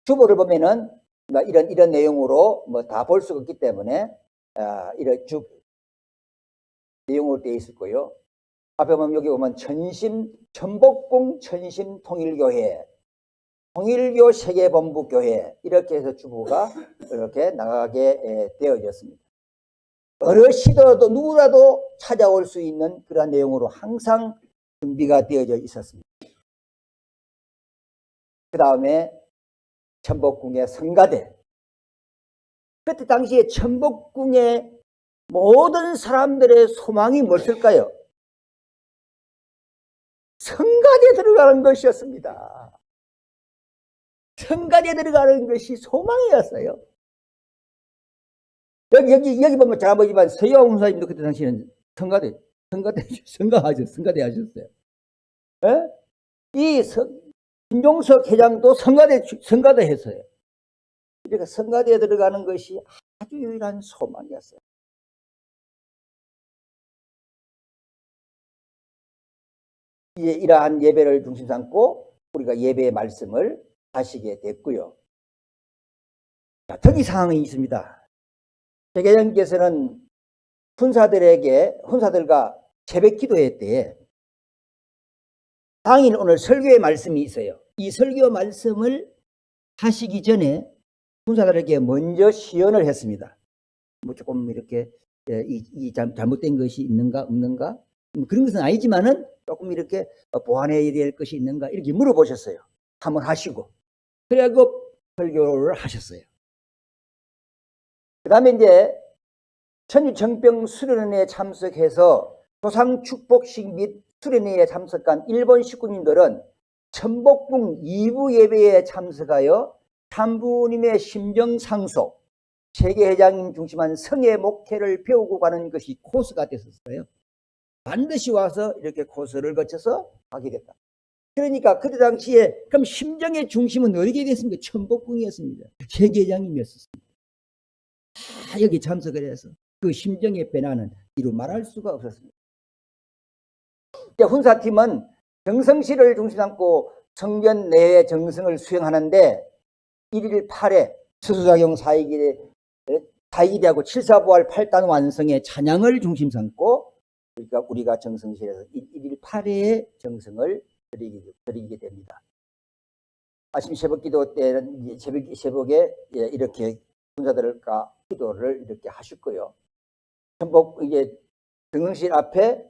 주보를 보면은 뭐 이런 내용으로 뭐 다 볼 수가 없기 때문에 이런 내용으로 되어 있을 거요. 앞에 보면 여기 보면 전복궁 천심통일교회, 통일교 세계본부교회 이렇게 해서 주보가 이렇게 나가게 되어졌습니다. 어르시더라도 누구라도 찾아올 수 있는 그러한 내용으로 항상 준비가 되어져 있었습니다. 그 다음에 천복궁의 성가대. 그때 당시에 천복궁의 모든 사람들의 소망이 무엇일까요? 성가대에 들어가는 것이었습니다. 성가대에 들어가는 것이 소망이었어요. 여기 보면 잘 보이지만 서영 훈사님도 그때 당시에는 성가대 하셨어요. 예? 김종석 회장도 성가대 했어요. 그러니까 성가대에 들어가는 것이 아주 유일한 소망이었어요. 이제 이러한 예배를 중심 삼고 우리가 예배의 말씀을 하시게 됐고요. 자, 특이사항이 있습니다. 대개장께서는 훈사들과 새벽 기도회 때 당일 오늘 설교의 말씀이 있어요. 이 설교 말씀을 하시기 전에 훈사들에게 먼저 시연을 했습니다. 뭐 조금 이렇게 잘못된 것이 있는가 없는가 뭐 그런 것은 아니지만은 조금 이렇게 보완해야 될 것이 있는가 이렇게 물어보셨어요. 한번 하시고 그래고 설교를 하셨어요. 그 다음에 이제 천주정병 수련회에 참석해서 조상축복식 및 수련회에 참석한 일본 식구님들은 천복궁 2부 예배에 참석하여 참부님의 심정상속, 세계회장님 중심한 성의 목회를 배우고 가는 것이 코스가 됐었어요. 반드시 와서 이렇게 코스를 거쳐서 가게 됐다. 그러니까 그때 당시에 그럼 심정의 중심은 어디게 됐습니까? 천복궁이었습니다. 세계회장님이었습니다. 다 여기 참석을 해서 그 심정의 변화는 이루 말할 수가 없었습니다. 훈사팀은 정성실을 중심 삼고 성전 내외 정성을 수행하는데 1일 8회 수수작용 사이기되하고 7사부활 8단 완성의 찬양을 중심 삼고 그러니까 우리가 정성실에서 1일 8회의 정성을 드리게 됩니다. 아침 새벽기도 때는 새벽에 이렇게 군사들과 기도를 이렇게 하실 거예요. 전복 이제 정성실 앞에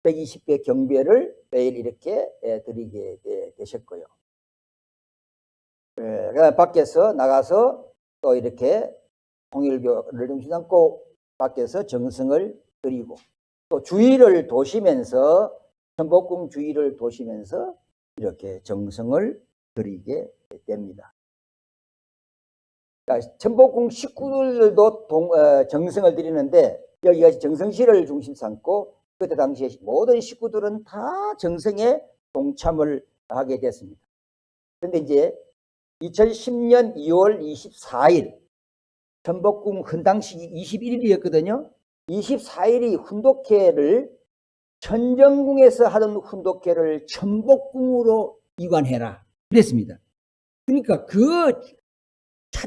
120배 경배를 매일 이렇게 드리게 되셨고요. 밖에서 나가서 또 이렇게 통일교를 중심 삼고 밖에서 정성을 드리고 또 주의를 도시면서 전복궁 주의를 도시면서 이렇게 정성을 드리게 됩니다. 전복궁 식구들도 정성을 드리는데 여기가 정성실을 중심 삼고 그때 당시에 모든 식구들은 다 정성에 동참을 하게 됐습니다. 그런데 이제 2010년 2월 24일 전복궁 헌당식이 21일이었거든요. 24일이 훈독회를 천정궁에서 하던 훈독회를 천복궁으로 이관해라 그랬습니다. 그러니까 그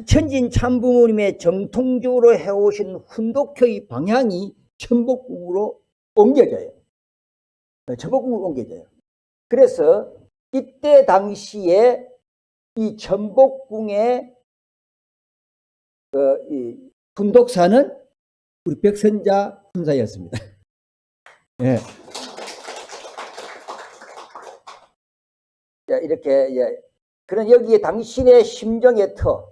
천진 참부모님의 정통적으로 해오신 훈독회의 방향이 천복궁으로 옮겨져요. 천복궁으로 옮겨져요. 그래서 이때 당시에 이 천복궁의 이 훈독사는 우리 백선자 훈사였습니다. 예. 자, 이렇게 그런 여기에 당신의 심정의 터,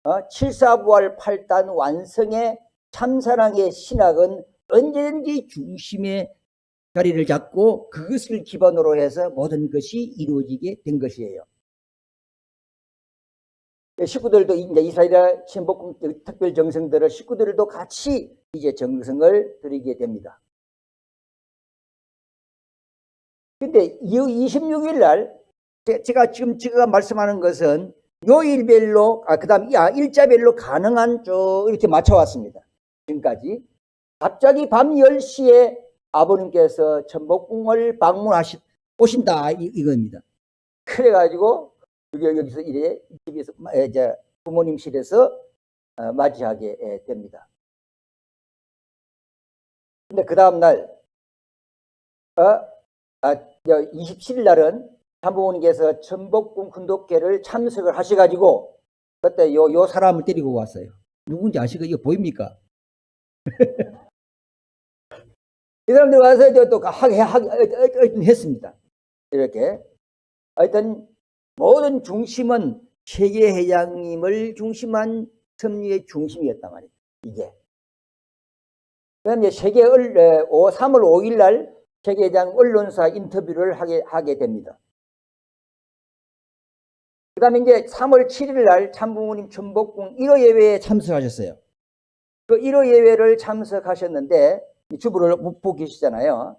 7사부활 8단 완성의 참사랑의 신학은 언제든지 중심의 자리를 잡고 그것을 기반으로 해서 모든 것이 이루어지게 된 것이에요. 식구들도 이제 이스라엘 신복궁 특별 정성들을 식구들도 같이 이제 정성을 드리게 됩니다. 근데 26일 날 제가 말씀하는 것은 요일별로 그다음 일자별로 가능한 쭉 이렇게 맞춰왔습니다. 지금까지 갑자기 밤 10시에 아버님께서 천복궁을 오신다 이겁니다. 그래가지고 여기서 이제 집에서 이제 부모님실에서 맞이하게 됩니다. 근데 그 다음 날 27일 날은 참부모님께서 천복궁 훈독회를 참석을 하셔가지고 그때 요 사람을 데리고 왔어요. 누군지 아시고 이거 보입니까? 이 사람들 와서 또 했습니다. 이렇게 하여튼 모든 중심은 세계회장님을 중심한 섭리의 중심이었단 말이에요. 이게. 그다음 이제 3월 5일 날 세계회장 언론사 인터뷰를 하게 됩니다. 그 다음에 이제 3월 7일 날 참부모님 천복궁 1호 예배에 참석하셨어요. 그 1호 예배를 참석하셨는데, 주부를 못 보고 계시잖아요.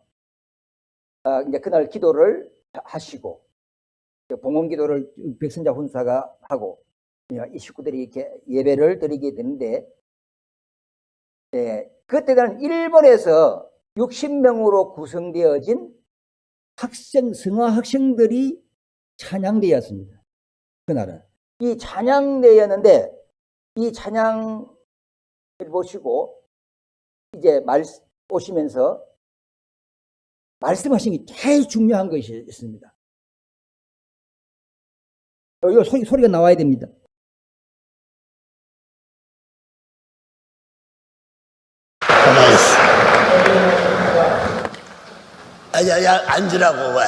이제 그날 기도를 하시고, 봉헌 기도를 백선자 훈사가 하고, 이 식구들이 이렇게 예배를 드리게 되는데, 그때는 일본에서 60명으로 구성되어진 성화 학생들이 찬양대였습니다. 그날은 이 찬양대였는데 이 찬양을 보시고 이제 오시면서 말씀하신 게 제일 중요한 것이 있습니다. 이 소리가 나와야 됩니다. 야, 앉으라고 왜?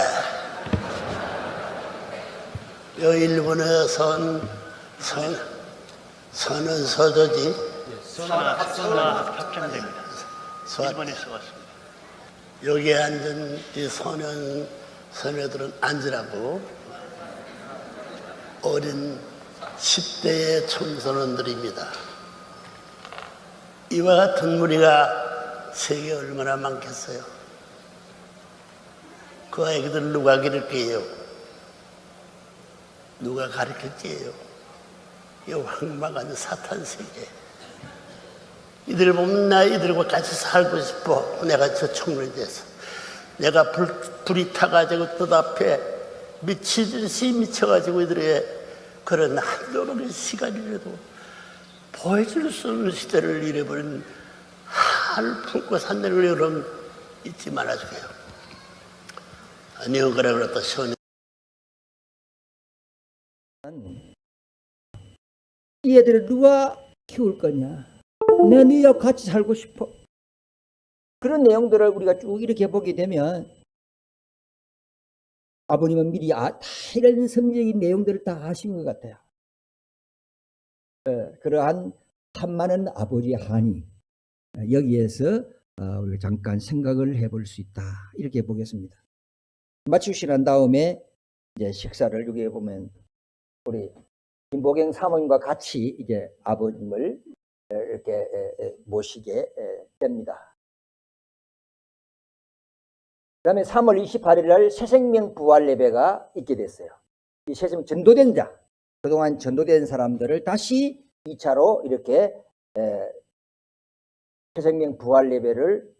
요 일본의 선은 서도지? 선화 합창대입니다. 일본에서 왔습니다. 여기에 앉은 이 소녀들은 앉으라고. 어린 10대의 청소년들입니다. 이와 같은 무리가 세계에 얼마나 많겠어요? 그 아이들 누가 기를게요? 누가 가르칠게요? 이 황망한 사탄 세계. 이들 보면 나 이들과 같이 살고 싶어. 내가 저 청년에서 내가 불이 타가지고 뜻 앞에 미치듯이 미쳐가지고 이들의 그런 한도로의 시간이라도 보여줄 수 없는 시대를 잃어버린 할 품고 산다는 여러분 잊지 말아주세요. 아니요, 그래 그렇다 시원해. 이 애들을 누가 키울 거냐? 내 너희와 같이 살고 싶어. 그런 내용들을 우리가 쭉 이렇게 보게 되면 아버님은 미리 다 이런 섭리적인 내용들을 다 아신 것 같아요. 그러한 참 많은 아버지의 한이 여기에서 우리가 잠깐 생각을 해볼 수 있다. 이렇게 보겠습니다. 마치고 난 다음에 이제 식사를 여기에 보면 우리 김보경 사모님과 같이 이제 아버님을 이렇게 모시게 됩니다. 그 다음에 3월 28일 날 새생명 부활 예배가 있게 됐어요. 이 새생명 전도된 자, 그동안 전도된 사람들을 다시 2차로 이렇게 새생명 부활 예배를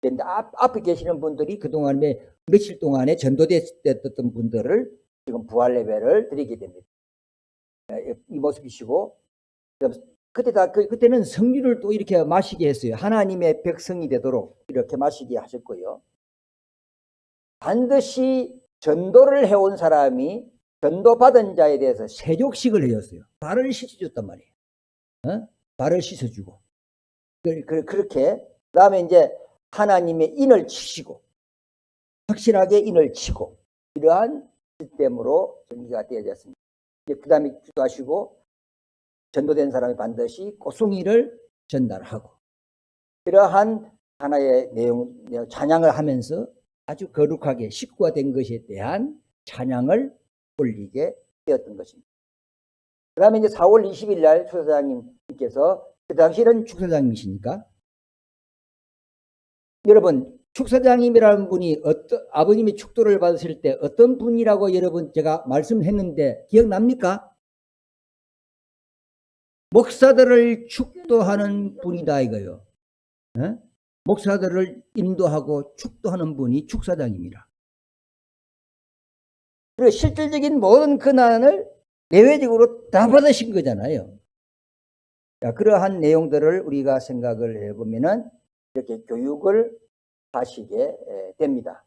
했는데 앞에 계시는 분들이 그동안에 며칠 동안에 전도됐던 분들을 지금 부활 예배를 드리게 됩니다. 이 모습이시고, 그때는 성류를 또 이렇게 마시게 했어요. 하나님의 백성이 되도록 이렇게 마시게 하셨고요. 반드시 전도를 해온 사람이 전도받은 자에 대해서 세족식을 해줬어요. 발을 씻어줬단 말이에요. 발을 씻어주고. 그렇게, 그 다음에 이제 하나님의 인을 치시고, 확실하게 인을 치고, 이러한 시스템으로 전개가 되어졌습니다. 그 다음에 기도하시고, 전도된 사람이 반드시 꽃송이를 전달하고, 이러한 하나의 내용, 찬양을 하면서 아주 거룩하게 식구화된 것에 대한 찬양을 올리게 되었던 것입니다. 그 다음에 이제 4월 20일 날 축사장님께서, 그 당시에는 축사장님이시니까, 여러분, 축사장님이라는 분이 아버님이 축도를 받으실 때 어떤 분이라고 여러분 제가 말씀했는데 기억납니까? 목사들을 축도하는 분이다 이거요. 목사들을 인도하고 축도하는 분이 축사장입니다. 그리고 실질적인 모든 근안을 내외적으로 다 받으신 거잖아요. 자, 그러한 내용들을 우리가 생각을 해보면은 이렇게 교육을 하시게 됩니다.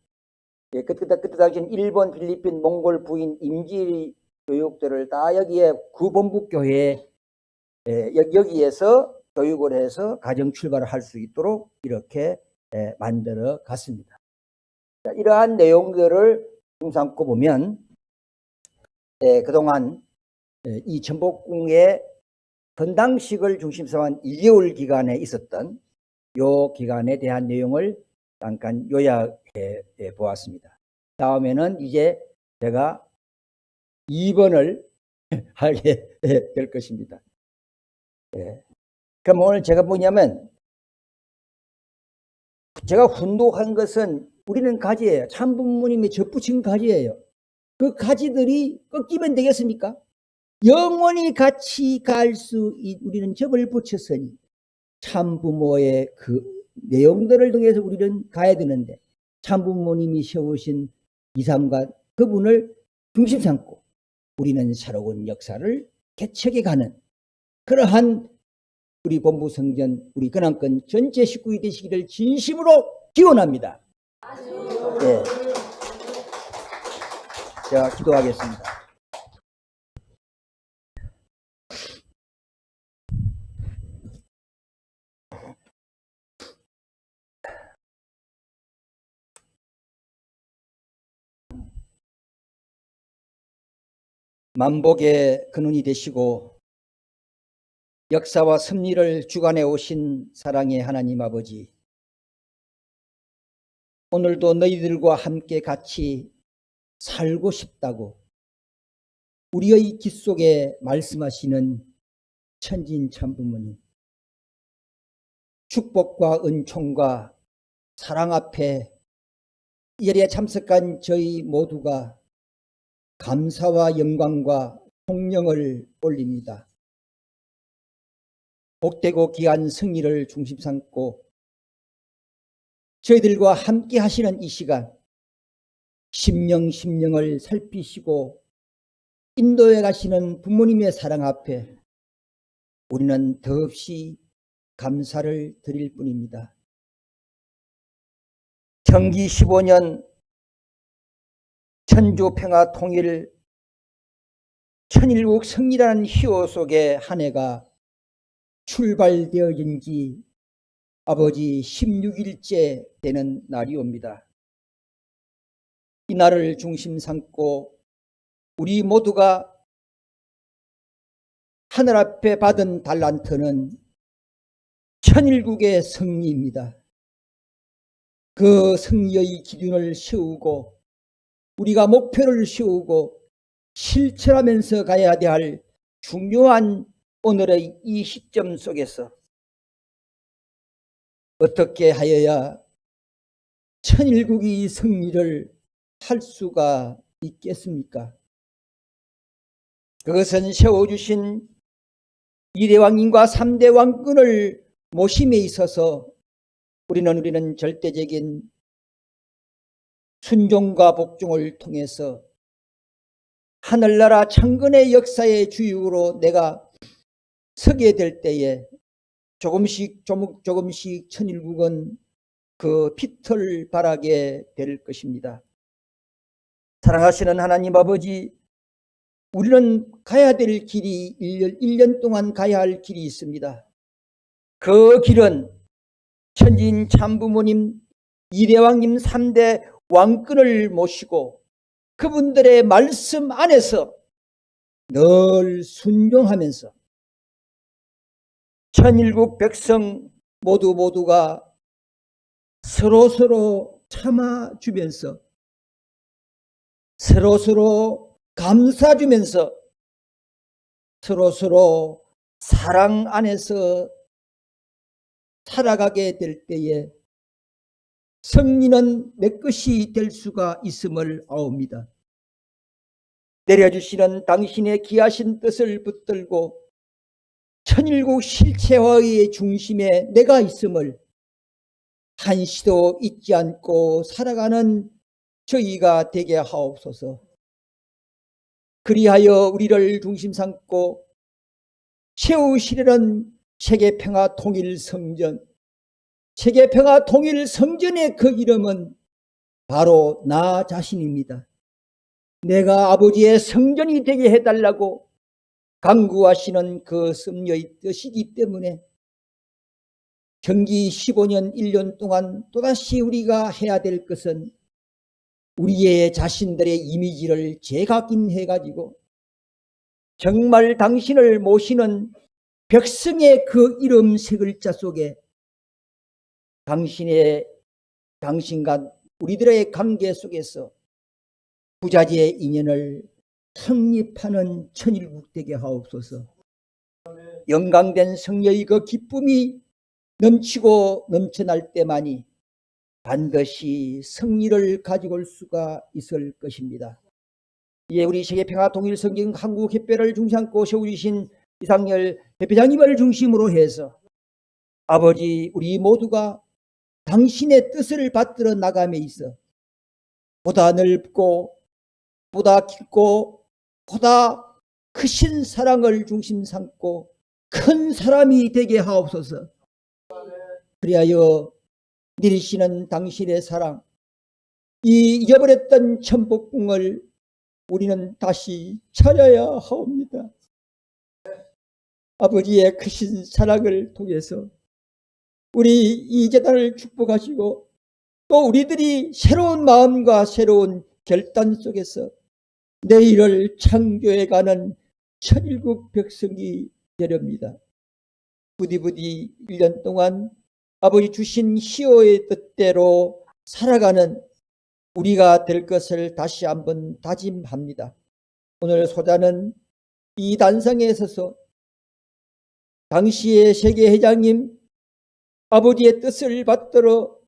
예, 그때 당시엔 일본, 필리핀, 몽골, 부인, 임지 교육들을 다 여기에 구본부교회에 여기에서 교육을 해서 가정 출발을 할 수 있도록 이렇게 만들어 갔습니다. 자, 이러한 내용들을 중삼고 보면 그동안 이 전복궁의 건당식을 중심으로 한 2개월 기간에 있었던 요 기간에 대한 내용을 잠깐 요약해 보았습니다. 다음에는 이제 제가 2번을 하게 될 것입니다. 그럼 오늘 제가 뭐냐면, 제가 훈독한 것은 우리는 가지예요. 참부모님이 접붙인 가지예요. 그 가지들이 꺾이면 되겠습니까? 영원히 같이 갈 수 우리는 접을 붙였으니 참부모의 그 내용들을 통해서 우리는 가야 되는데, 참부모님이 세우신 이삼과 그분을 중심 삼고 우리는 새로운 역사를 개척해 가는 그러한 우리 본부성전, 우리 근황권 전체 식구이 되시기를 진심으로 기원합니다. 네. 제가 기도하겠습니다. 만복의 근원이 되시고 역사와 섭리를 주관해 오신 사랑의 하나님 아버지, 오늘도 너희들과 함께 같이 살고 싶다고 우리의 깃 속에 말씀하시는 천진 참부모님, 축복과 은총과 사랑 앞에 이 자리에 참석한 저희 모두가 감사와 영광과 총명을 올립니다. 복되고 귀한 승리를 중심 삼고 저희들과 함께 하시는 이 시간, 심령을 살피시고 인도해 가시는 부모님의 사랑 앞에 우리는 더없이 감사를 드릴 뿐입니다. 정기 15년 천주평화 통일 천일국 승리라는 희호 속에 한 해가 출발되어진 지 아버지 16일째 되는 날이 옵니다. 이 날을 중심 삼고 우리 모두가 하늘 앞에 받은 달란트는 천일국의 승리입니다. 그 승리의 기준을 세우고 우리가 목표를 세우고 실천하면서 가야 할 중요한 오늘의 이 시점 속에서 어떻게 하여야 천일국이 승리를 할 수가 있겠습니까? 그것은 세워주신 이대왕님과 3대 왕권을 모심에 있어서 우리는 절대적인 순종과 복종을 통해서 하늘나라 창건의 역사의 주역으로 내가 서게 될 때에 조금씩 천일국은 그 빛을 발하게 될 것입니다. 사랑하시는 하나님 아버지, 우리는 가야 될 길이 1년 동안 가야 할 길이 있습니다. 그 길은 천진 참부모님, 이대왕님 3대 왕권을 모시고 그분들의 말씀 안에서 늘 순종하면서 천일국 백성 모두가 서로 참아주면서 서로 감사주면서 서로 사랑 안에서 살아가게 될 때에 승리는 내 것이 될 수가 있음을 아옵니다. 내려주시는 당신의 귀하신 뜻을 붙들고 천일국 실체화의 중심에 내가 있음을 한시도 잊지 않고 살아가는 저희가 되게 하옵소서. 그리하여 우리를 중심 삼고 세우시려는 세계평화 통일성전, 세계평화 통일성전의 그 이름은 바로 나 자신입니다. 내가 아버지의 성전이 되게 해달라고 강구하시는 그 섭녀의 뜻이기 때문에 정기 15년 1년 동안 또다시 우리가 해야 될 것은 우리의 자신들의 이미지를 재각인해가지고 정말 당신을 모시는 백성의 그 이름 세 글자 속에 당신과 우리들의 관계 속에서 부자지의 인연을 성립하는 천일국 되게 하옵소서. 영광된 성녀의 그 기쁨이 넘치고 넘쳐날 때만이 반드시 승리를 가지고 올 수가 있을 것입니다. 예, 우리 세계평화통일성경 한국협회를 중심으로 세우신 이상열 대표장님을 중심으로 해서 아버지 우리 모두가 당신의 뜻을 받들어 나감에 있어 보다 넓고 보다 깊고 보다 크신 사랑을 중심 삼고 큰 사람이 되게 하옵소서. 그리하여 내리시는 당신의 사랑, 이 잊어버렸던 천복궁을 우리는 다시 찾아야 하옵니다. 아버지의 크신 사랑을 통해서 우리 이 재단을 축복하시고 또 우리들이 새로운 마음과 새로운 결단 속에서 내일을 창조해가는 천일국 백성이 되렵니다. 부디부디 1년 동안 아버지 주신 희호의 뜻대로 살아가는 우리가 될 것을 다시 한번 다짐합니다. 오늘 소자는 이 단상에 서서 당시의 세계회장님 아버지의 뜻을 받들어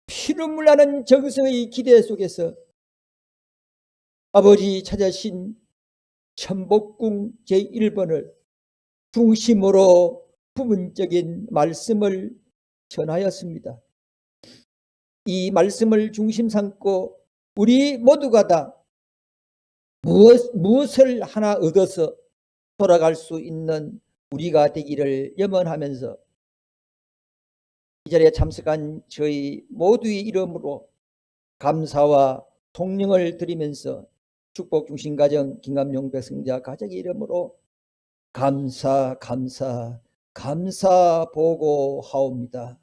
피눈물 나는 정성의 기대 속에서 아버지 찾으신 천복궁 제1번을 중심으로 부분적인 말씀을 전하였습니다. 이 말씀을 중심 삼고 우리 모두가 다 무엇을 하나 얻어서 돌아갈 수 있는 우리가 되기를 염원하면서 이 자리에 참석한 저희 모두의 이름으로 감사와 통령을 드리면서 축복 중심가정 김감용 백성자 가족의 이름으로 감사 보고하옵니다.